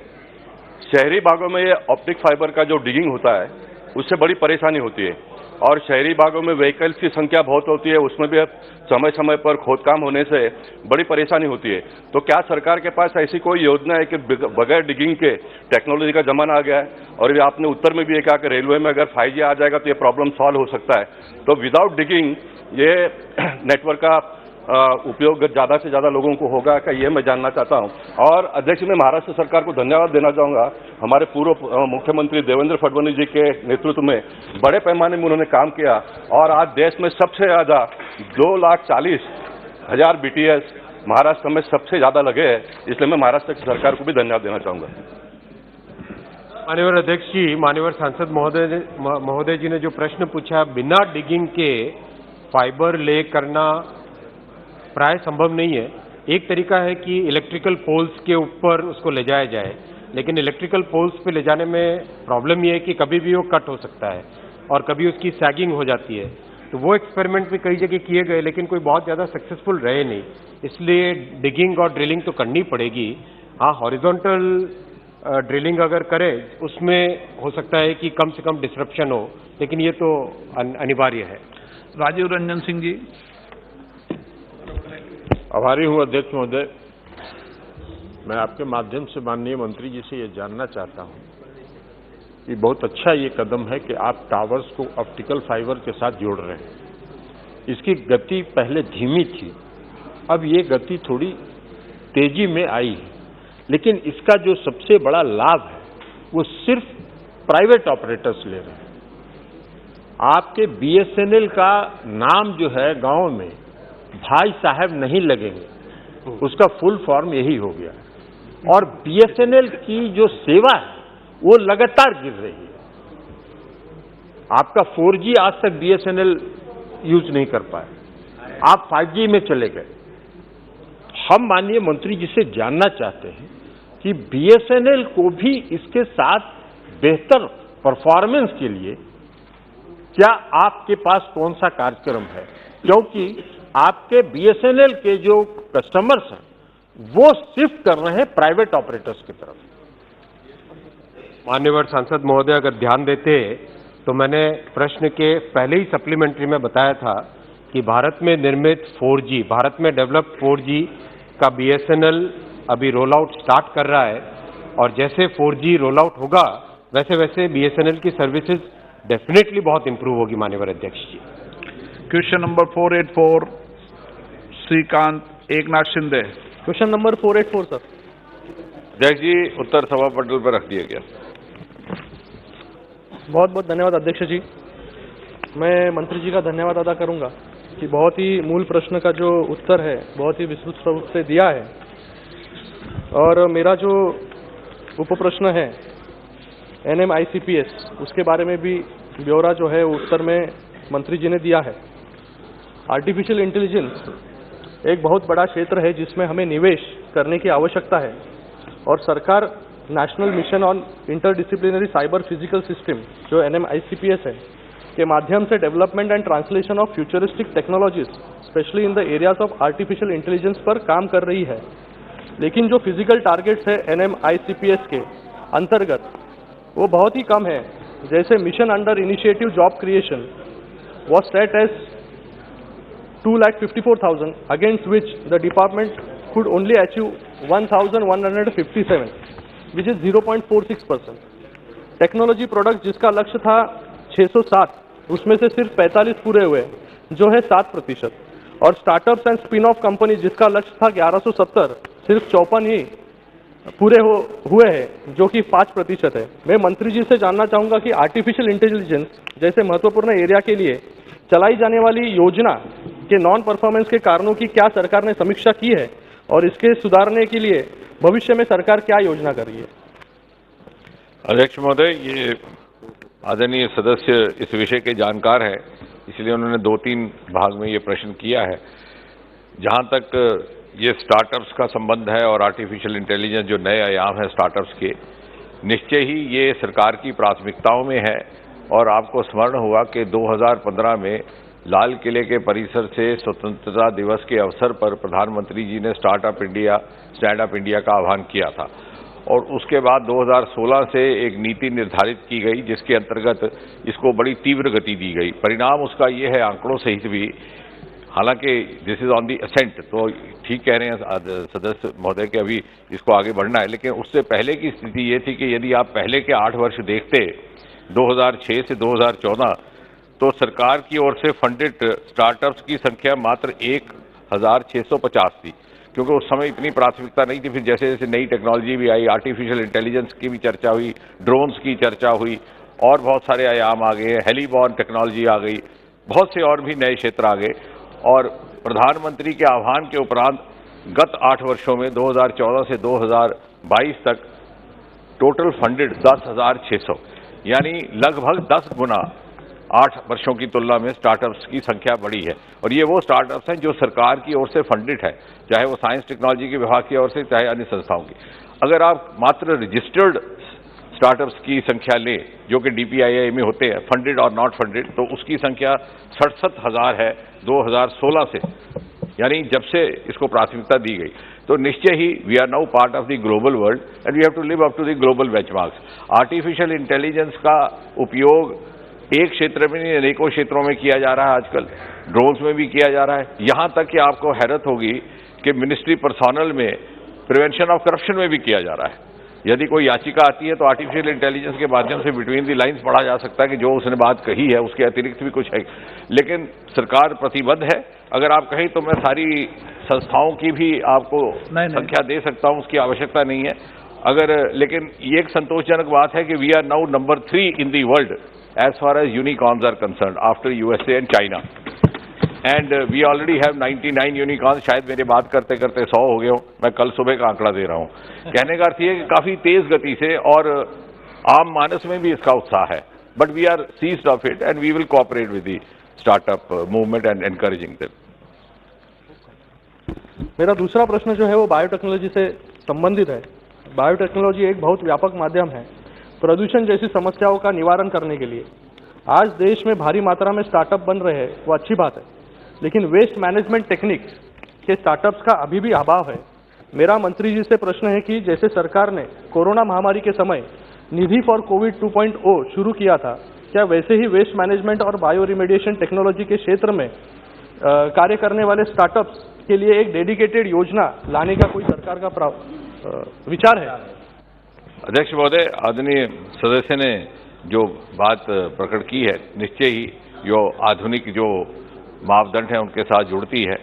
शहरी भागों में ये ऑप्टिक फाइबर का जो डिगिंग होता है उससे बड़ी परेशानी होती है, और शहरी भागों में व्हीकल्स की संख्या बहुत होती है, उसमें भी समय समय पर खोदकाम होने से बड़ी परेशानी होती है। तो क्या सरकार के पास ऐसी कोई योजना है कि बगैर डिगिंग के, टेक्नोलॉजी का जमाना आ गया है, और ये आपने उत्तर में भी कहा कि रेलवे में अगर 5G आ जाएगा तो ये प्रॉब्लम सॉल्व हो सकता है, तो विदाउट डिगिंग ये नेटवर्क का उपयोग ज़्यादा से ज़्यादा लोगों को होगा क्या, ये मैं जानना चाहता हूँ। और अध्यक्ष, मैं महाराष्ट्र सरकार को धन्यवाद देना चाहूँगा। हमारे पूर्व मुख्यमंत्री देवेंद्र फडणवीस जी के नेतृत्व में बड़े पैमाने में उन्होंने काम किया, और आज देश में सबसे ज़्यादा 2,40,000 BTS महाराष्ट्र में सबसे ज़्यादा लगे हैं, इसलिए मैं महाराष्ट्र की सरकार को भी धन्यवाद देना चाहूँगा। माननीय अध्यक्ष जी, माननीय सांसद महोदय जी ने जो प्रश्न पूछा, बिना डिगिंग के फाइबर ले करना प्राय संभव नहीं है। एक तरीका है कि इलेक्ट्रिकल पोल्स के ऊपर उसको ले जाया जाए, लेकिन इलेक्ट्रिकल पोल्स पे ले जाने में प्रॉब्लम ये है कि कभी भी वो कट हो सकता है और कभी उसकी सैगिंग हो जाती है। तो वो एक्सपेरिमेंट भी कई जगह किए गए, लेकिन कोई बहुत ज़्यादा सक्सेसफुल रहे नहीं। इसलिए डिगिंग और ड्रिलिंग तो करनी पड़ेगी। हाँ, हॉरिजॉन्टल ड्रिलिंग अगर करें उसमें हो सकता है कि कम से कम डिसरप्शन हो, लेकिन ये तो अनिवार्य है। राजीव रंजन सिंह जी। आभारी हूँ अध्यक्ष महोदय। मैं आपके माध्यम से माननीय मंत्री जी से ये जानना चाहता हूँ कि बहुत अच्छा ये कदम है कि आप टावर्स को ऑप्टिकल फाइबर के साथ जोड़ रहे हैं। इसकी गति पहले धीमी थी, अब ये गति थोड़ी तेजी में आई है, लेकिन इसका जो सबसे बड़ा लाभ है वो सिर्फ प्राइवेट ऑपरेटर्स ले रहे हैं। आपके बीएसएनएल का नाम जो है गांव में भाई साहब नहीं लगेंगे, उसका फुल फॉर्म यही हो गया है। और बीएसएनएल की जो सेवा है वो लगातार गिर रही है। आपका 4G आज तक बीएसएनएल यूज नहीं कर पाए, आप 5G में चले गए। हम माननीय मंत्री जी से जानना चाहते हैं कि बीएसएनएल को भी इसके साथ बेहतर परफॉर्मेंस के लिए क्या आपके पास कौन सा कार्यक्रम है, क्योंकि आपके बीएसएनएल के जो कस्टमर्स हैं वो शिफ्ट कर रहे हैं प्राइवेट ऑपरेटर्स की तरफ। मान्यवर सांसद महोदय, अगर ध्यान देते तो मैंने प्रश्न के पहले ही सप्लीमेंट्री में बताया था कि भारत में निर्मित 4G, भारत में डेवलप्ड 4G का बीएसएनएल अभी रोल आउट स्टार्ट कर रहा है, और जैसे 4G रोल आउट होगा वैसे वैसे बीएसएनएल की सर्विसेज डेफिनेटली बहुत इंप्रूव होगी। माननीय अध्यक्ष जी। Question number 484 Shrikant Eknath Shinde. Question number 484 sir. अध्यक्ष जी, उत्तर सभा पटल पर रख दिया गया। बहुत बहुत धन्यवाद अध्यक्ष जी। मैं मंत्री जी का धन्यवाद अदा करूंगा कि बहुत ही मूल प्रश्न का जो उत्तर है बहुत ही विस्तृत रूप से दिया है, और मेरा जो उप प्रश्न है NMICPS उसके बारे में भी ब्यौरा जो है उत्तर में मंत्री जी ने दिया है। आर्टिफिशियल इंटेलिजेंस एक बहुत बड़ा क्षेत्र है जिसमें हमें निवेश करने की आवश्यकता है, और सरकार national mission on interdisciplinary cyber physical system जो NMICPS है के माध्यम से development and translation of futuristic technologies specially in the areas of artificial intelligence पर काम कर रही है। लेकिन जो फिजिकल टारगेट्स है NMICPS के अंतर्गत वो बहुत ही कम है। जैसे mission under initiative job creation was set as 2,54,000 against which the department could only achieve 1,157, which is 0.46%. Technology product जिसका लक्ष्य था 607, उसमें से सिर्फ 45 पूरे हुए, जो है 7%, और startups and spin off company जिसका लक्ष्य था 1170, सिर्फ 54 ही पूरे हुए हैं, जो कि 5% है। मैं मंत्री जी से जानना चाहूंगा कि आर्टिफिशियल इंटेलिजेंस जैसे महत्वपूर्ण एरिया के लिए चलाई जाने वाली योजना के नॉन परफॉर्मेंस के कारणों की क्या सरकार ने समीक्षा की है, और इसके सुधारने के लिए भविष्य में सरकार क्या योजना कर रही है। अध्यक्ष महोदय, ये आदरणीय सदस्य इस विषय के जानकार हैं, इसलिए उन्होंने 2-3 भाग में ये प्रश्न किया है। जहां तक ये स्टार्टअप्स का संबंध है और आर्टिफिशियल इंटेलिजेंस जो नए आयाम है स्टार्टअप्स के, निश्चय ही ये सरकार की प्राथमिकताओं में है। और आपको स्मरण हुआ कि 2015 में लाल किले के परिसर से स्वतंत्रता दिवस के अवसर पर प्रधानमंत्री जी ने स्टार्ट अप इंडिया का आह्वान किया था, और उसके बाद 2016 से एक नीति निर्धारित की गई जिसके अंतर्गत इसको बड़ी तीव्र गति दी गई। परिणाम उसका ये है, आंकड़ों सहित भी, हालांकि this is on the ascent, तो ठीक कह रहे हैं सदस्य महोदय कि अभी इसको आगे बढ़ना है, लेकिन उससे पहले की स्थिति ये थी कि यदि आप पहले के 8 वर्ष देखते 2006 से 2014, तो सरकार की ओर से फंडेड स्टार्टअप्स की संख्या मात्र 1,650 थी, क्योंकि उस समय इतनी प्राथमिकता नहीं थी। फिर जैसे जैसे नई टेक्नोलॉजी भी आई, आर्टिफिशियल इंटेलिजेंस की भी चर्चा हुई, ड्रोन्स की चर्चा हुई, और बहुत सारे आयाम आ गए, हेलीबॉर्न टेक्नोलॉजी आ गई, बहुत से और भी नए क्षेत्र आ गए। और प्रधानमंत्री के आह्वान के उपरांत गत 8 वर्षों में 2014 से 2022 तक टोटल फंडेड 10,600, यानी लगभग 10 गुना 8 वर्षों की तुलना में स्टार्टअप्स की संख्या बढ़ी है। और ये वो स्टार्टअप्स हैं जो सरकार की ओर से फंडेड है, चाहे वो साइंस टेक्नोलॉजी के विभाग की ओर से, चाहे अन्य संस्थाओं की। अगर आप मात्र रजिस्टर्ड स्टार्टअप्स की संख्या लें जो कि DPII में होते हैं, फंडेड और नॉट फंडेड, तो उसकी संख्या 67,000 है 2016 से, यानी जब से इसको प्राथमिकता दी गई। तो निश्चय ही we are now part of the global world and we have to live up to the global benchmarks. Artificial intelligence का उपयोग एक क्षेत्र में नहीं, अनेकों क्षेत्रों में किया जा रहा है आजकल, ड्रोन्स में भी किया जा रहा है। यहां तक कि आपको हैरत होगी कि मिनिस्ट्री पर्सोनल में प्रिवेंशन ऑफ करप्शन में भी किया जा रहा है। यदि कोई याचिका आती है तो आर्टिफिशियल इंटेलिजेंस के माध्यम से बिटवीन दी लाइंस पढ़ा जा सकता है कि जो उसने बात कही है उसके अतिरिक्त भी कुछ है। लेकिन सरकार प्रतिबद्ध है। अगर आप कहें तो मैं सारी संस्थाओं की भी आपको संख्या दे सकता हूं, उसकी आवश्यकता नहीं है। लेकिन ये एक संतोषजनक बात है कि we are now number 3 in the world as far as unicorns are concerned after USA and China, and we already have 99 unicorns। शायद मेरे बात करते करते 100 हो गए हो, मैं कल सुबह का आंकड़ा दे रहा हूं। कहने का अर्थ ये कि काफी तेज गति से और आम मानस में भी इसका उत्साह है, but we are seized of it and we will cooperate with the startup movement and encouraging them. मेरा दूसरा प्रश्न जो है वो बायोटेक्नोलॉजी से संबंधित है। बायोटेक्नोलॉजी एक बहुत व्यापक माध्यम है प्रदूषण जैसी समस्याओं का निवारण करने के लिए। आज देश में भारी मात्रा में स्टार्टअप बन रहे हैं, वो अच्छी बात है, लेकिन वेस्ट मैनेजमेंट टेक्निक्स के स्टार्टअप्स का अभी भी अभाव है। मेरा मंत्री जी से प्रश्न है कि जैसे सरकार ने कोरोना महामारी के समय निधि फॉर कोविड 2.0 शुरू किया था, क्या वैसे ही वेस्ट मैनेजमेंट और बायो रिमेडिएशन टेक्नोलॉजी के क्षेत्र में कार्य करने वाले स्टार्टअप्स के लिए एक डेडिकेटेड योजना लाने का कोई सरकार का विचार है? अध्यक्ष महोदय, आदरणीय सदस्य ने जो बात प्रकट की है, निश्चय ही जो आधुनिक जो मापदंड हैं उनके साथ जुड़ती है।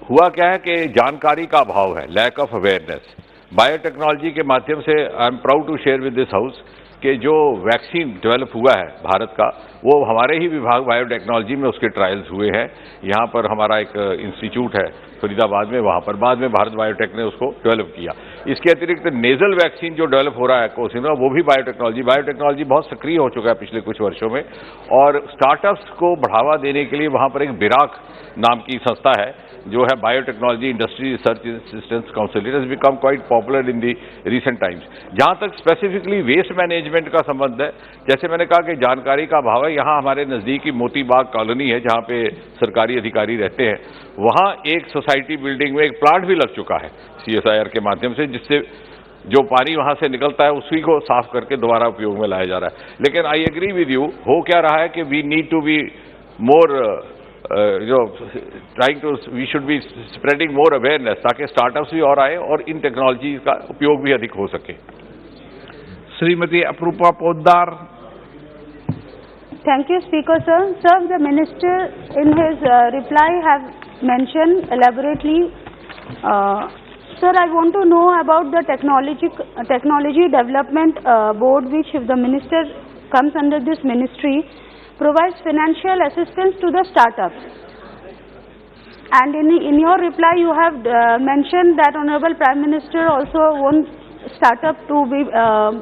हुआ क्या है कि जानकारी का अभाव है, लैक ऑफ अवेयरनेस। बायोटेक्नोलॉजी के माध्यम से I am proud to share with this house कि जो वैक्सीन डेवलप हुआ है भारत का, वो हमारे ही विभाग बायोटेक्नोलॉजी में उसके ट्रायल्स हुए हैं। यहाँ पर हमारा एक इंस्टीट्यूट है फरीदाबाद में, वहाँ पर बाद में भारत बायोटेक ने उसको डेवलप किया। इसके अतिरिक्त नेजल वैक्सीन जो डेवलप हो रहा है कोसिना, वो भी बायोटेक्नोलॉजी बहुत सक्रिय हो चुका है पिछले कुछ वर्षों में। और स्टार्टअप्स को बढ़ावा देने के लिए वहाँ पर एक बिराक नाम की संस्था है जो है biotechnology industry research assistance council. It has become quite popular in the recent times. जहाँ तक स्पेसिफिकली वेस्ट मैनेजमेंट का संबंध है, जैसे मैंने कहा कि जानकारी का अभाव है। यहाँ हमारे नजदीकी मोतीबाग कॉलोनी है जहाँ पे सरकारी अधिकारी रहते हैं, वहाँ एक सोसाइटी बिल्डिंग में एक प्लांट भी लग चुका है CSIR के माध्यम से, जिससे जो पानी वहां से निकलता है उसी को साफ करके दोबारा उपयोग में लाया जा रहा है। लेकिन आई एग्री विद यू, हो क्या रहा है कि we need to be more we should be spreading more awareness, ताकि स्टार्टअप्स भी और आए और इन टेक्नोलॉजी का उपयोग भी अधिक हो सके। Shrimati Apoorva Poddar. Thank you, Speaker, sir. Sir, the Minister in his reply have mentioned elaborately. Sir, I want to know about the technology development board, which if the Minister comes under this ministry, provides financial assistance to the startups. And in your reply, you have mentioned that Honorable Prime Minister also wants startup to be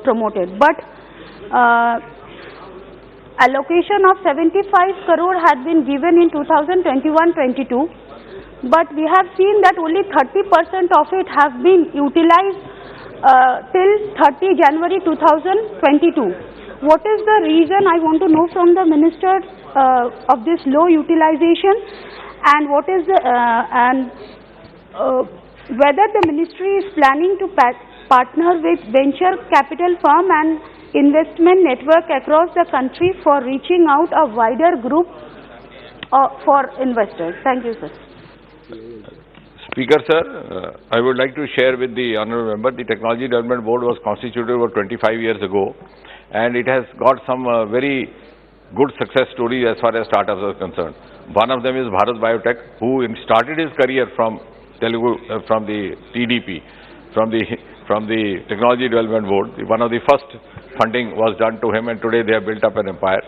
promoted. But allocation of 75 crore had been given in 2021-22, but we have seen that only 30% of it have been utilized till 30 January 2022. What is the reason? I want to know from the Minister of this low utilization, and what is the whether the Ministry is planning to partner with venture capital firm and investment network across the country for reaching out a wider group for investors. Thank you, sir. Speaker, sir, I would like to share with the honourable member, the Technology Development Board was constituted over 25 years ago, and it has got some very good success stories as far as startups are concerned. One of them is Bharat Biotech, who started his career from from the TDP, from the Technology Development Board. One of the first funding was done to him, and today they have built up an empire.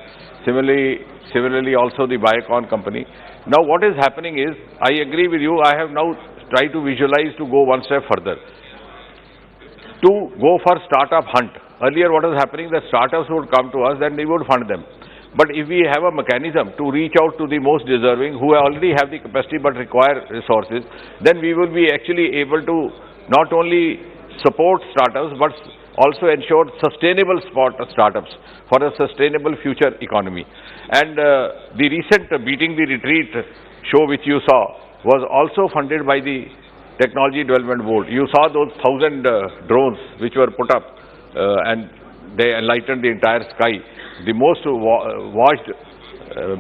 Similarly also the Biocon company. Now what is happening is, I agree with you, I have now tried to visualize to go one step further, to go for startup hunt. Earlier what was happening, the startups would come to us, then we would fund them. But if we have a mechanism to reach out to the most deserving who already have the capacity but require resources, then we will be actually able to not only support startups but also ensure sustainable startups for a sustainable future economy. And the recent Beating the Retreat show which you saw was also funded by the Technology Development Board. You saw those 1,000 drones which were put up and they enlightened the entire sky. The most watched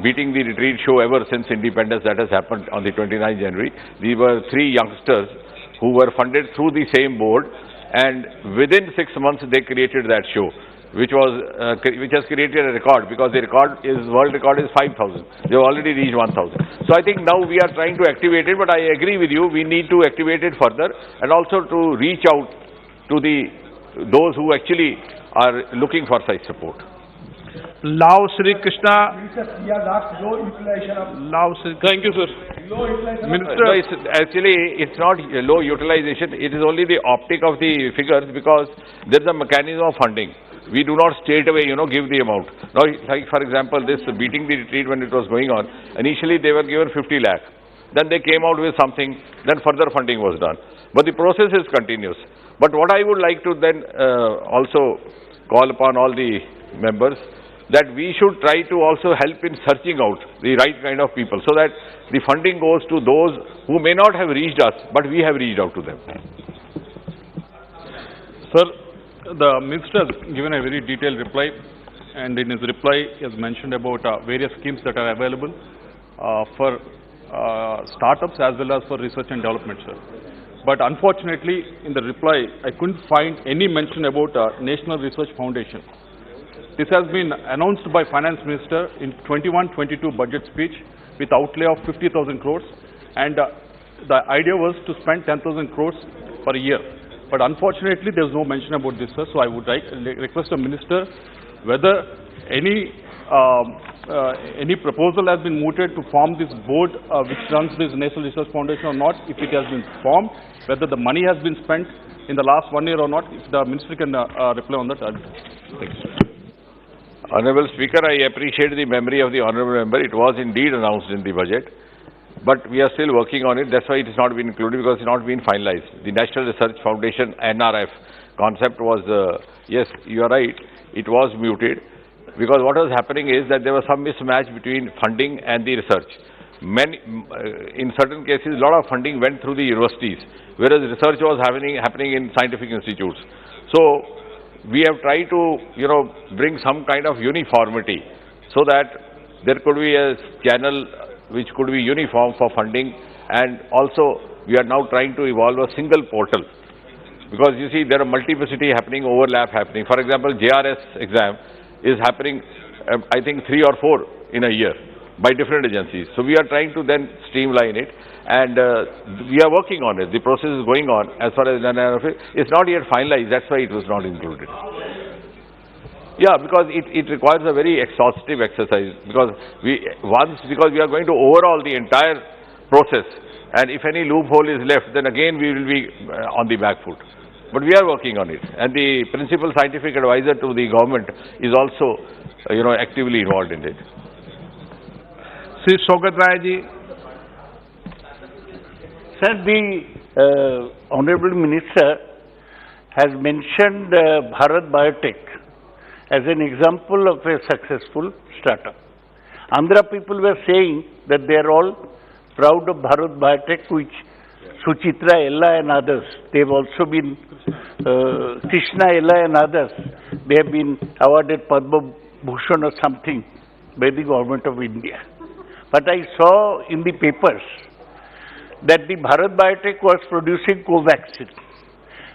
Beating the Retreat show ever since independence that has happened on the 29th January. These were 3 youngsters who were funded through the same board, and within 6 months they created that show, which has created a record, because the world record is 5,000. They have already reached 1,000. So I think now we are trying to activate it, but I agree with you, we need to activate it further and also to reach out to those who actually are looking for such support. Lao Sri Krishna. Thank you, sir. Minister. No, it's not low utilization. It is only the optic of the figures, because there is a mechanism of funding. We do not straight away, give the amount. Now, like for example, this Beating the Retreat, when it was going on, initially they were given 50 lakh. Then they came out with something. Then further funding was done. But the process is continuous. But what I would like to then also call upon all the members, that we should try to also help in searching out the right kind of people, so that the funding goes to those who may not have reached us, but we have reached out to them. Sir, the Minister has given a very detailed reply, and in his reply he has mentioned about various schemes that are available for startups as well as for research and development, sir. But unfortunately, in the reply, I couldn't find any mention about National Research Foundation. This has been announced by Finance Minister in 21-22 budget speech with outlay of 50,000 crores, and the idea was to spend 10,000 crores per year. But unfortunately, there is no mention about this, sir. So I would request the Minister whether any proposal has been mooted to form this board which runs this National Research Foundation or not. If it has been formed, whether the money has been spent in the last 1 year or not. If the Minister can reply on that. Thanks. Honorable Speaker, I appreciate the memory of the Honorable Member. It was indeed announced in the budget, but we are still working on it. That's why it has not been included, because it has not been finalized. The National Research Foundation, NRF, concept was, yes, you are right, it was muted, because what was happening is that there was some mismatch between funding and the research. In certain cases, a lot of funding went through the universities, whereas research was happening in scientific institutes. So we have tried to, bring some kind of uniformity, so that there could be a channel which could be uniform for funding, and also we are now trying to evolve a single portal, because you see there are multiplicity happening, overlap happening. For example, JRS exam is happening, I think 3 or 4 in a year by different agencies. So we are trying to then streamline it, and we are working on it. The process is going on. As far as it's not yet finalized, that's why it was not included. Yeah, because it requires a very exhaustive exercise, because we are going to overhaul the entire process, and if any loophole is left, then again we will be on the back foot. But we are working on it, and the principal scientific advisor to the government is also, actively involved in it. Sri Shogat Rai ji. Sir, the Honorable Minister has mentioned Bharat Biotech as an example of a successful startup. Andhra people were saying that they are all proud of Bharat Biotech, which Suchitra Ella and others, they have also been, Krishna Ella and others, they have been awarded Padma Bhushan or something by the government of India. But I saw in the papers that the Bharat Biotech was producing Covaxin,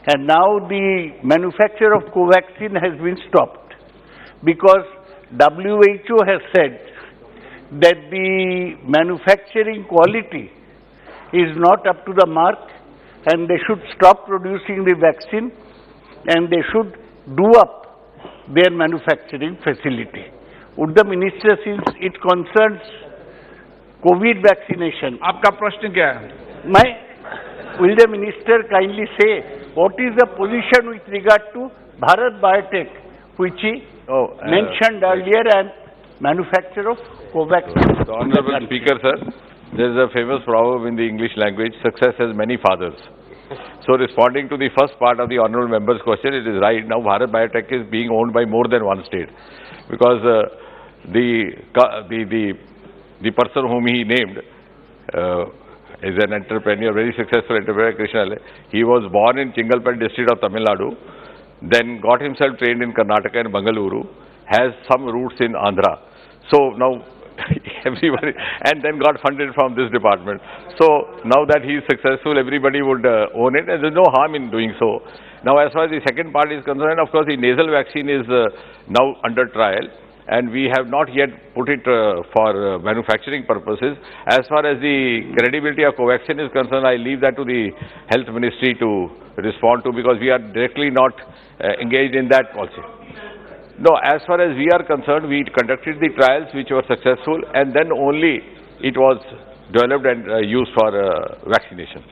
and now the manufacture of Covaxin has been stopped, because WHO has said that the manufacturing quality is not up to the mark, and they should stop producing the vaccine, and they should do up their manufacturing facility. Would the Minister, since it concerns COVID vaccination, आपका प्रश्न क्या है? Will the Minister kindly say what is the position with regard to Bharat Biotech, which he mentioned earlier, and manufacture of covaxin. The Honorable Speaker, sir, there is a famous proverb in the English language, success has many fathers. So responding to the first part of the Honorable Member's question, it is right. Now Bharat Biotech is being owned by more than one state. Because the person whom he named is an entrepreneur, very successful entrepreneur, Krishna. He was born in Chingalpet district of Tamil Nadu, then got himself trained in Karnataka and Bangalore, has some roots in Andhra. So now everybody, and then got funded from this department. So now that he is successful, everybody would own it, and there is no harm in doing so. Now as far as the second part is concerned, of course the nasal vaccine is now under trial, and we have not yet put it for manufacturing purposes. As far as the credibility of Covaxin is concerned, I leave that to the Health Ministry to respond to, because we are directly not engaged in that policy. No, as far as we are concerned, we conducted the trials which were successful, and then only it was developed and used for vaccination.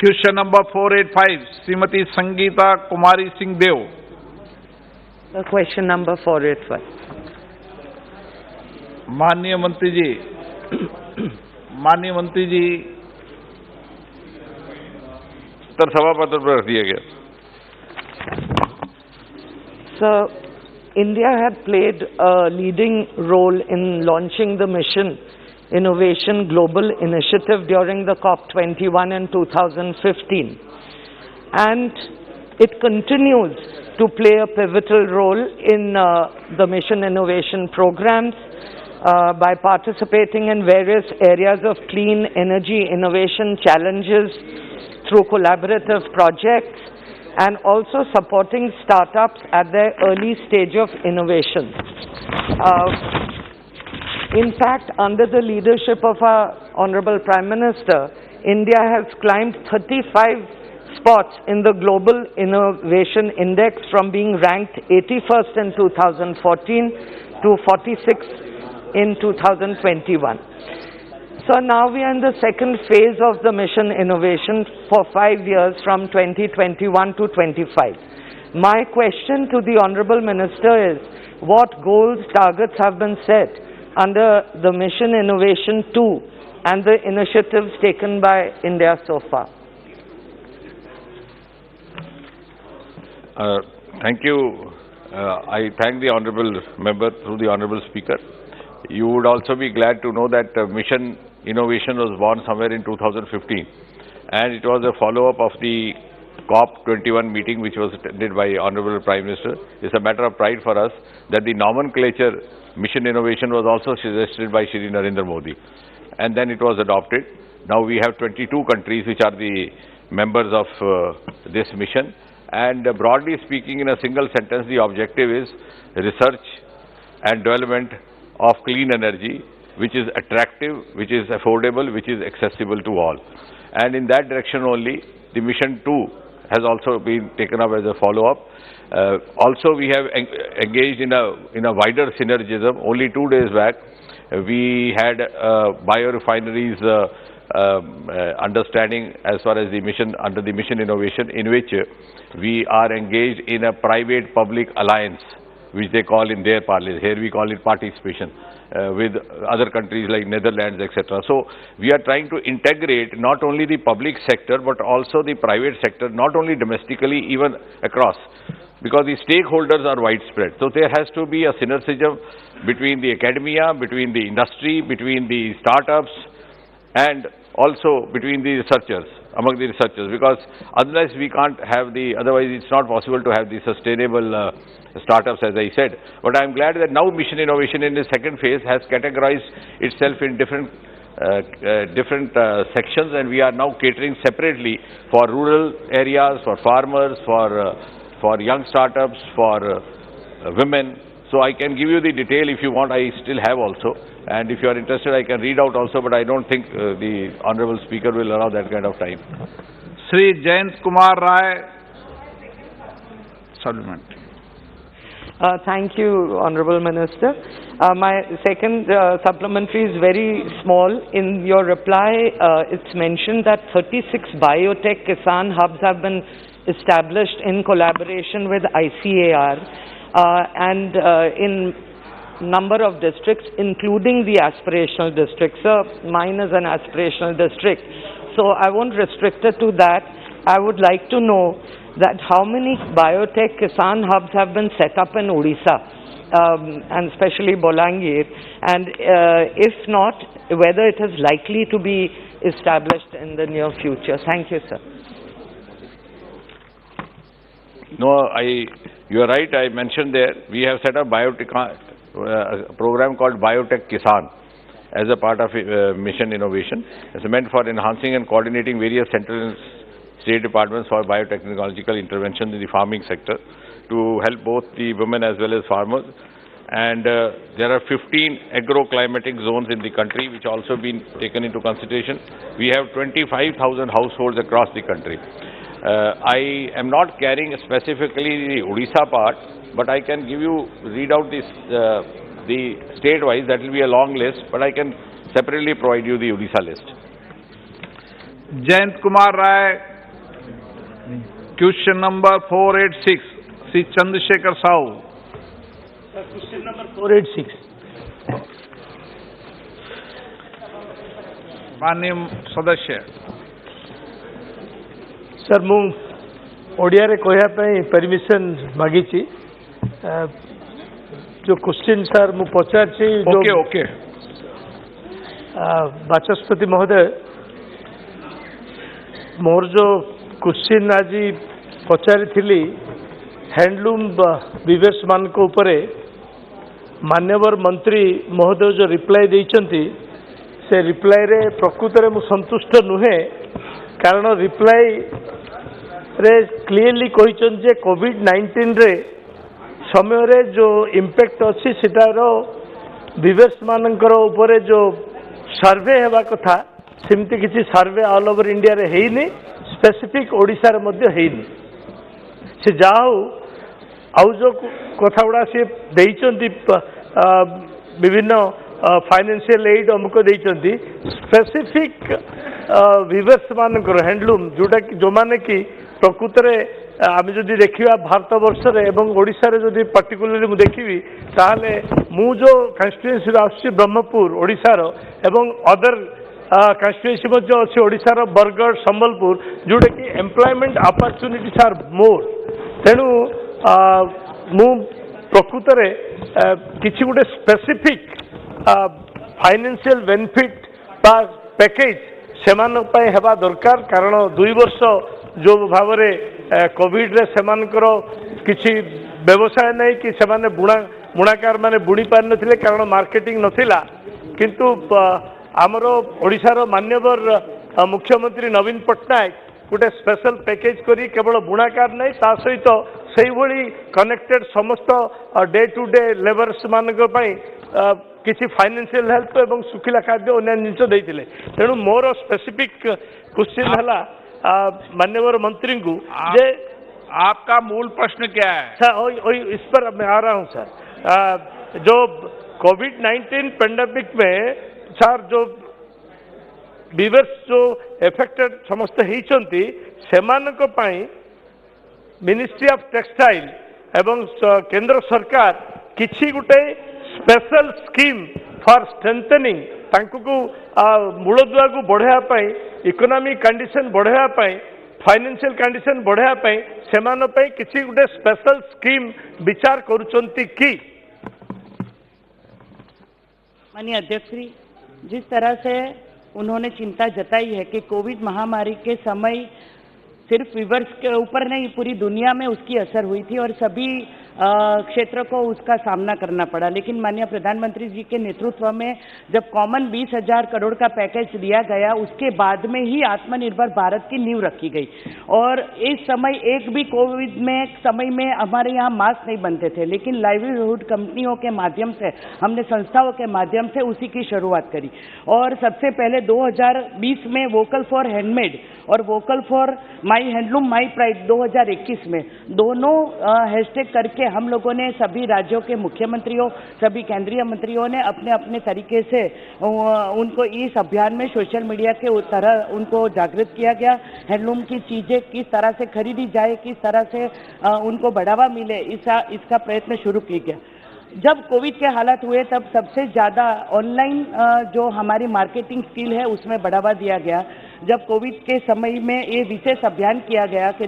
Question number 485, Srimati Sangeeta Kumari Singh Dev. Question number 485. माननीय मंत्री जी उत्तर सभा पत्र पर रख दिया गया. Sir, India had played a leading role in launching the Mission Innovation Global Initiative during the COP21 in 2015. And it continues to play a pivotal role in the Mission Innovation programs by participating in various areas of clean energy innovation challenges through collaborative projects, and also supporting startups at their early stage of innovation. In fact, under the leadership of our Honorable Prime Minister, India has climbed 35 spots in the Global Innovation Index, from being ranked 81st in 2014 to 46th in 2021. So now we are in the second phase of the Mission Innovation for 5 years, from 2021 to 25. My question to the Honorable Minister is, what goals, targets have been set under the Mission Innovation 2 and the initiatives taken by India so far? Thank you. I thank the Honorable Member through the Honorable Speaker. You would also be glad to know that Mission Innovation was born somewhere in 2015, and it was a follow-up of the COP21 meeting which was attended by Honorable Prime Minister. It's a matter of pride for us that the nomenclature Mission Innovation was also suggested by Shri Narendra Modi, and then it was adopted. Now we have 22 countries which are the members of this mission, and broadly speaking, in a single sentence, the objective is research and development of clean energy, which is attractive, which is affordable, which is accessible to all. And in that direction only, the Mission 2 has also been taken up as a follow-up. Also, we have engaged in a wider synergism. Only 2 days back, we had biorefineries understanding as far as the mission, under the Mission Innovation, in which we are engaged in a private-public alliance, which they call in their parlance. Here we call it participation, with other countries like Netherlands, etc. So we are trying to integrate not only the public sector but also the private sector, not only domestically, even across, because the stakeholders are widespread. So there has to be a synergism between the academia, between the industry, between the startups, and also between the researchers, among the researchers, because otherwise we can't have the, otherwise it's not possible to have the sustainable startups, as I said. But I am glad that now Mission Innovation in the second phase has categorized itself in different sections, and we are now catering separately for rural areas, for farmers, for young startups, for women. So I can give you the detail if you want. I still have also, and if you are interested, I can read out also, but I don't think the Honorable Speaker will allow that kind of time. Sri Jayant Kumar Rai, supplement. Thank you, Honorable Minister. My second supplementary is very small. In your reply, it's mentioned that 36 biotech Kisan hubs have been established in collaboration with ICAR. And in number of districts, including the aspirational districts. Mine is an aspirational district, so I won't restrict it to that. I would like to know that how many biotech Kisan hubs have been set up in Odisha, and especially Bolangir, and if not, whether it is likely to be established in the near future. Thank you, sir. No, you are right. I mentioned there, we have set up a program called Biotech Kisan as a part of mission innovation. It's meant for enhancing and coordinating various central and state departments for biotechnological intervention in the farming sector to help both the women as well as farmers. And there are 15 agroclimatic zones in the country which also been taken into consideration. We have 25,000 households across the country. I am not carrying specifically the Odisha part, but I can read out this, the state-wise. That will be a long list, but I can separately provide you the Odisha list. Jayant Kumar Rai, question number 486, Sri Chandrasekhar Sahu. Question number 486. माननीय सदस्य sir मु ओडिया रे कहया permission मागी जो question sir मु पचार okay Bachaspati महोदय मोर जो question आज पचारि थी हैंडलूम विवेश मान को ऊपर मान्यवर मंत्री महोदय जो रिप्लाई देइचंती से रिप्लाई रे प्रकृत रे मु संतुष्ट नुहे कारण रिप्लाई रे क्लियरली कहिचन जे कोविड-19 रे समय रे जो इम्पैक्ट अच्छी सिटार विवेश मानकर ऊपर जो सर्वे हेबा कथा सेमती किसी सर्वे ऑल ओवर इंडिया रे हेइनी स्पेसिफिक ओडिशा रे मध्य हेइनी से जाओ आउ जो कथा गुड़ा सी देइचंती विभिन्न फाइनेंशियल एड अमुक देइचंती स्पेसिफिक विवेश मानकर हैंडलूम जोटा जो माने कि प्रकृत रे आम जदि देखा भारत वर्ष रे एवं ओडिशा रे जदि पर्टिकुलरली मु देखिबी ताहले मु जो कन्स्टिट्यूएंसी आछि ब्रह्मपुर ओडिशा रो एवं अदर कन्स्टिट्यूएंसी मध्य अच्छी ओडिशा रो बरगढ़ संबलपुर जोटा कि एम्प्लॉयमेंट अपॉर्चुनिटीज आर मोर तेणु मु प्रकृत रे किछि गुटे स्पेसिफिक फाइनेंशियल बेनिफिट बा पैकेज सेमान पय हेबा दरकार कारण 2 वर्ष जो भाव में कोविड रे सेमानकर किछि व्यवसाय नहीं कि सेमाने बुणाकार माने बुणी पार नथिले कारण मार्केटिंग नथिला किंतु आमर ओडिशार मान्यवर मुख्यमंत्री नवीन पट्टनायक गोटे स्पेशल पैकेज करी केवल बुणाकार नहीं ता सहित से भली कनेक्टेड समस्त डे टू डे लेबर्स मानक पई किसी फाइनेंशियल हेल्प एवं सुखिला खाद्य अन्य जिन देते तेणु मोर स्पेसिफिक क्वेश्चन है मान्यवर मंत्री को जे आपका मूल प्रश्न क्या है? सर इस पर मैं आ रहा हूँ सर। जो कोविड-19 पेंडेमिक में सर जो विवर्स जो एफेक्टेड समस्त होती सेमानक पई मिनिस्ट्री ऑफ टेक्सटाइल एवं केंद्र सरकार किछि गुटे स्पेशल स्कीम फॉर स्ट्रेंथनिंग तांको मूलदुआ को बढ़ाई इकोनॉमिक कंडीशन बढ़ाई फाइनेंशियल कंडीशन बढ़ाई सेमान पे किछि गुटे स्पेशल स्कीम विचार करुचंती की? माननीय अध्यक्ष श्री, जिस तरह से उन्होंने चिंता जताई है कि कोविड महामारी के समय सिर्फ वीवर्स के ऊपर नहीं पूरी दुनिया में उसकी असर हुई थी और सभी क्षेत्र को उसका सामना करना पड़ा, लेकिन माननीय प्रधानमंत्री जी के नेतृत्व में जब कॉमन 20,000 करोड़ का पैकेज दिया गया उसके बाद में ही आत्मनिर्भर भारत की नींव रखी गई। और इस समय एक भी कोविड में समय में हमारे यहाँ मास्क नहीं बनते थे, लेकिन लाइवलीहुड कंपनियों के माध्यम से हमने संस्थाओं के माध्यम से उसी की शुरुआत करी और सबसे पहले 2020 में वोकल फॉर हैंडमेड और vocal for my handloom my pride 2021 में दोनों हैशटैग करके हम लोगों ने सभी राज्यों के मुख्यमंत्रियों सभी केंद्रीय मंत्रियों ने अपने अपने तरीके से उनको इस अभियान में सोशल मीडिया के तरह उनको जागृत किया गया। हैंडलूम की चीज़ें किस तरह से खरीदी जाए, किस तरह से उनको बढ़ावा मिले, इसका प्रयत्न शुरू किया गया। जब कोविड के हालात हुए तब सबसे ज़्यादा ऑनलाइन जो हमारी मार्केटिंग स्किल है उसमें बढ़ावा दिया गया। जब कोविड के समय में ये विशेष अभियान किया गया कि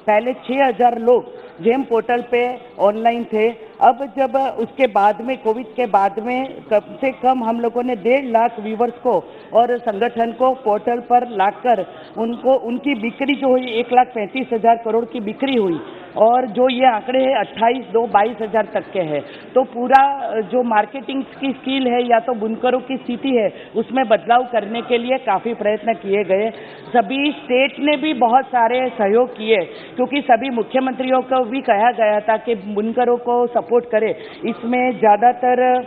पहले 6000 लोग जेम पोर्टल पे ऑनलाइन थे। अब जब उसके बाद में कोविड के बाद में कम से कम हम लोगों ने 1.5 लाख व्यूवर्स को और संगठन को पोर्टल पर लाकर उनको उनकी बिक्री जो हुई 1,35,000 करोड़ की बिक्री हुई और जो ये आंकड़े हैं 22,000 तक के हैं। तो पूरा जो मार्केटिंग की स्किल है या तो बुनकरों की स्थिति है उसमें बदलाव करने के लिए काफ़ी प्रयत्न किए गए। सभी स्टेट ने भी बहुत सारे सहयोग किए क्योंकि सभी मुख्यमंत्रियों को भी कहा गया था कि बुनकरों को सपोर्ट करें। इसमें ज़्यादातर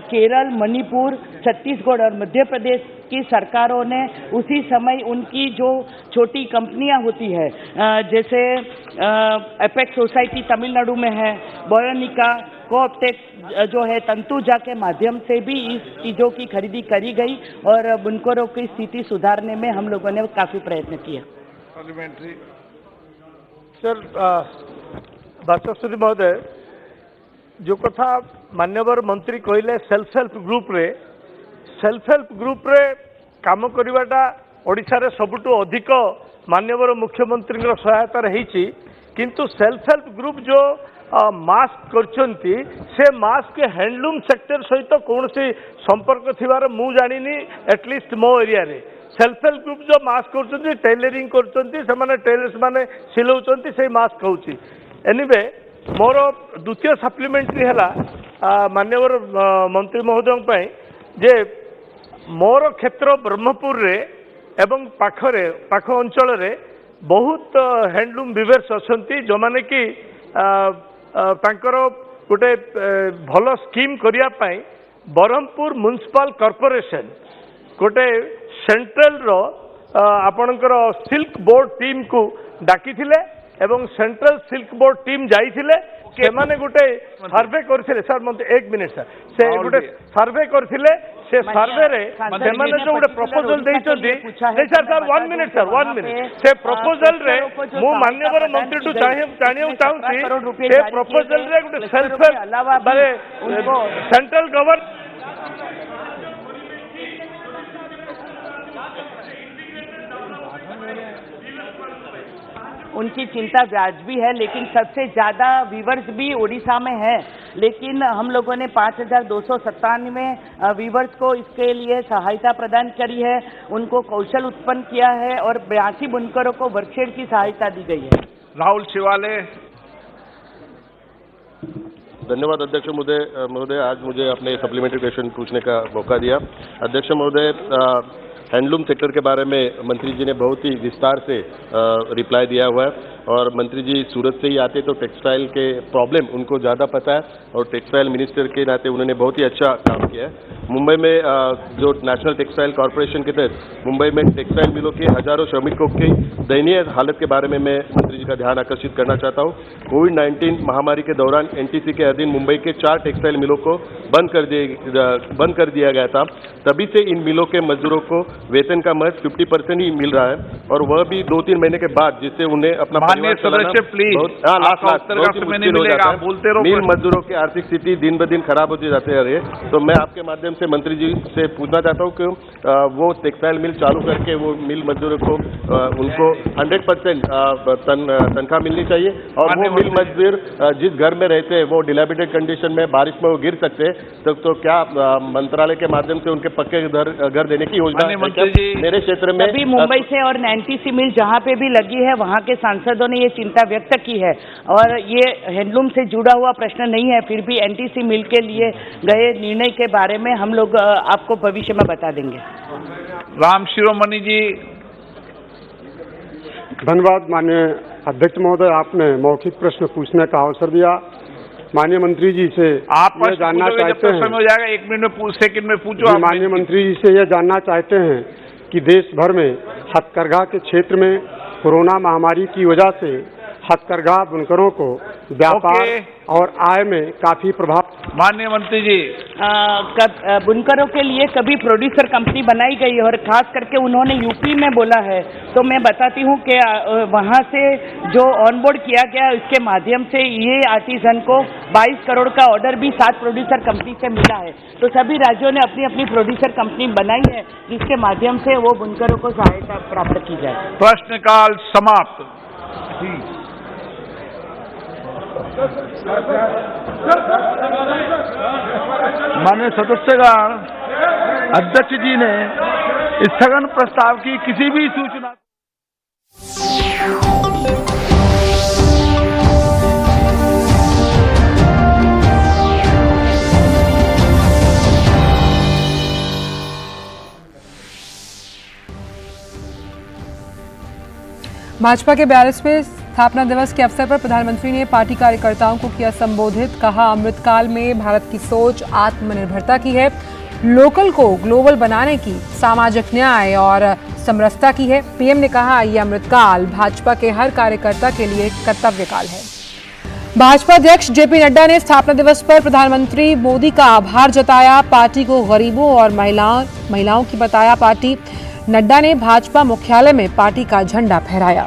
केरल, मणिपुर, छत्तीसगढ़ और मध्य प्रदेश की सरकारों ने उसी समय उनकी जो छोटी कंपनियां होती है जैसे एपेक्स सोसाइटी तमिलनाडु में है, बोयोनिका, कोऑपटेक जो है तंतुजा के माध्यम से भी इस चीज़ों की खरीदी करी गई और बुनकरों की स्थिति सुधारने में हम लोगों ने काफ़ी प्रयत्न किया। पार्लियामेंट्री सर बाचस्पति महोदय जो कथा माननीय मंत्री कहले सेल्फ हेल्प ग्रुप रे काम करवाटा ओडिशा रे सबुठु अधिक माननीय मुख्यमंत्री सहायता रही किंतु सेल्फ हेल्प ग्रुप जो मास्क करछंती से मास्क हैंडलूम सेक्टर सहित कौन सी संपर्क थिबार मु जानिनी एटलिस्ट मो एरिया रे सेल्फ हेल्प ग्रुप जो मास्क करछंती टेलरिंग करछंती से माने टेलर्स माने सिलौछंती से मास्क होउची। एनीवे मोर द्वितीय सप्लीमेंटरी है माननीय मंत्री महोदय जे मोर क्षेत्र ब्रह्मपुर रे एवं पाख अंचल रे बहुत हैंडलूम वीवर्स अछंती जो माने कि तांकर गोटे भल स्कीम करिया पई ब्रह्मपुर म्युनिसिपल कॉर्पोरेशन गोटे सेंट्रल रो आपणकर सिल्क बोर्ड टीम को डाकी एवं सेंट्रल सिल्क बोर्ड टीम जाइथिले से माने गोटे सर्वे करथिले सर मते 1 मिनिट सर से गोटे सर्वे करथिले से सर्वे रे से माने जो गोटे प्रपोजल देइछथि नहीं सर 1 मिनिट से प्रपोजल रे मु माननीय मंत्री टू जानियो चाहूची से प्रपोजल रे गोटे सेल्फ माने सेंट्रल गवर्नमेंट उनकी चिंता वाजिबी है लेकिन सबसे ज़्यादा व्यूवर्स भी उड़ीसा में है। लेकिन हम लोगों ने 5,297 व्यूवर्स को इसके लिए सहायता प्रदान करी है, उनको कौशल उत्पन्न किया है और 82 बुनकरों को वर्कशेड की सहायता दी गई है। राहुल शिवाले। धन्यवाद अध्यक्ष महोदय आज मुझे अपने सप्लीमेंट्री क्वेश्चन पूछने का मौका दिया। अध्यक्ष महोदय हैंडलूम सेक्टर के बारे में मंत्री जी ने बहुत ही विस्तार से रिप्लाई दिया हुआ है और मंत्री जी सूरत से ही आते तो टेक्सटाइल के प्रॉब्लम उनको ज़्यादा पता है और टेक्सटाइल मिनिस्टर के नाते उन्होंने बहुत ही अच्छा काम किया है। मुंबई में जो नेशनल टेक्सटाइल कॉरपोरेशन के तहत मुंबई में टेक्सटाइल मिलों के हजारों श्रमिकों की दयनीय हालत के बारे में मैं मंत्री जी का ध्यान आकर्षित करना चाहता हूँ। कोविड-19 महामारी के दौरान एनटीसी के अधीन मुंबई के 4 टेक्सटाइल मिलों को बंद कर दिया गया था। तभी से इन मिलों के मजदूरों को वेतन का महज 50% ही मिल रहा है और वह भी 2-3 महीने के बाद, जिससे उन्हें अपना सदस्य प्लीज मिल मजदूरों की आर्थिक स्थिति दिन ब दिन खराब होती जाती है। तो मैं आपके माध्यम से मंत्री जी से पूछना चाहता हूँ कि वो टेक्सटाइल मिल चालू करके वो मिल मजदूरों को उनको 100% तनख्वाह मिलनी चाहिए और वो मिल मजदूर जिस घर में रहते हैं वो डिलेबिटेड कंडीशन में बारिश में वो गिर सकते हैं तो क्या मंत्रालय के माध्यम से उनके पक्के घर देने की योजना है? मेरे क्षेत्र में अभी मुंबई से और एनटीसी मिल जहाँ पे भी लगी है वहाँ के सांसदों ने ये चिंता व्यक्त की है और ये हैंडलूम से जुड़ा हुआ प्रश्न नहीं है, फिर भी एनटीसी मिल के लिए गए निर्णय के बारे में हम लोग आपको भविष्य में बता देंगे। राम शिरोमणि जी। धन्यवाद माननीय अध्यक्ष महोदय, आपने मौखिक प्रश्न पूछने का अवसर दिया। माननीय मंत्री जी से आप ये जानना चाहते हैं, हो जाएगा 1 मिनट में सेकंड में पूछो। माननीय मंत्री जी से यह जानना चाहते हैं कि देश भर में हथकरघा के क्षेत्र में कोरोना महामारी की वजह से हथकरघा बुनकरों को व्यापार और आय में काफी प्रभाव। माननीय मंत्री जी, बुनकरों के लिए कभी प्रोड्यूसर कंपनी बनाई गई और खास करके उन्होंने यूपी में बोला है, तो मैं बताती हूँ कि वहाँ से जो ऑनबोर्ड किया गया उसके माध्यम से ये आर्टिजन को 22 करोड़ का ऑर्डर भी 7 प्रोड्यूसर कंपनी से मिला है। तो सभी राज्यों ने अपनी अपनी प्रोड्यूसर कंपनी बनाई है जिसके माध्यम से वो बुनकरों को सहायता प्राप्त की जाए। प्रश्नकाल समाप्त। माननीय सदस्यगण, अध्यक्ष जी ने स्थगन प्रस्ताव की किसी भी सूचना भाजपा के 42वें स्थापना दिवस के अवसर पर प्रधानमंत्री ने पार्टी कार्यकर्ताओं को किया संबोधित। कहा, अमृतकाल में भारत की सोच आत्मनिर्भरता की है, लोकल को ग्लोबल बनाने की, सामाजिक न्याय और समरसता की है। पीएम ने कहा, यह अमृतकाल भाजपा के हर कार्यकर्ता के लिए कर्तव्य काल है। भाजपा अध्यक्ष जेपी नड्डा ने स्थापना दिवस पर प्रधानमंत्री मोदी का आभार जताया। पार्टी को गरीबों और महिलाओं की बताया पार्टी। नड्डा ने भाजपा मुख्यालय में पार्टी का झंडा फहराया।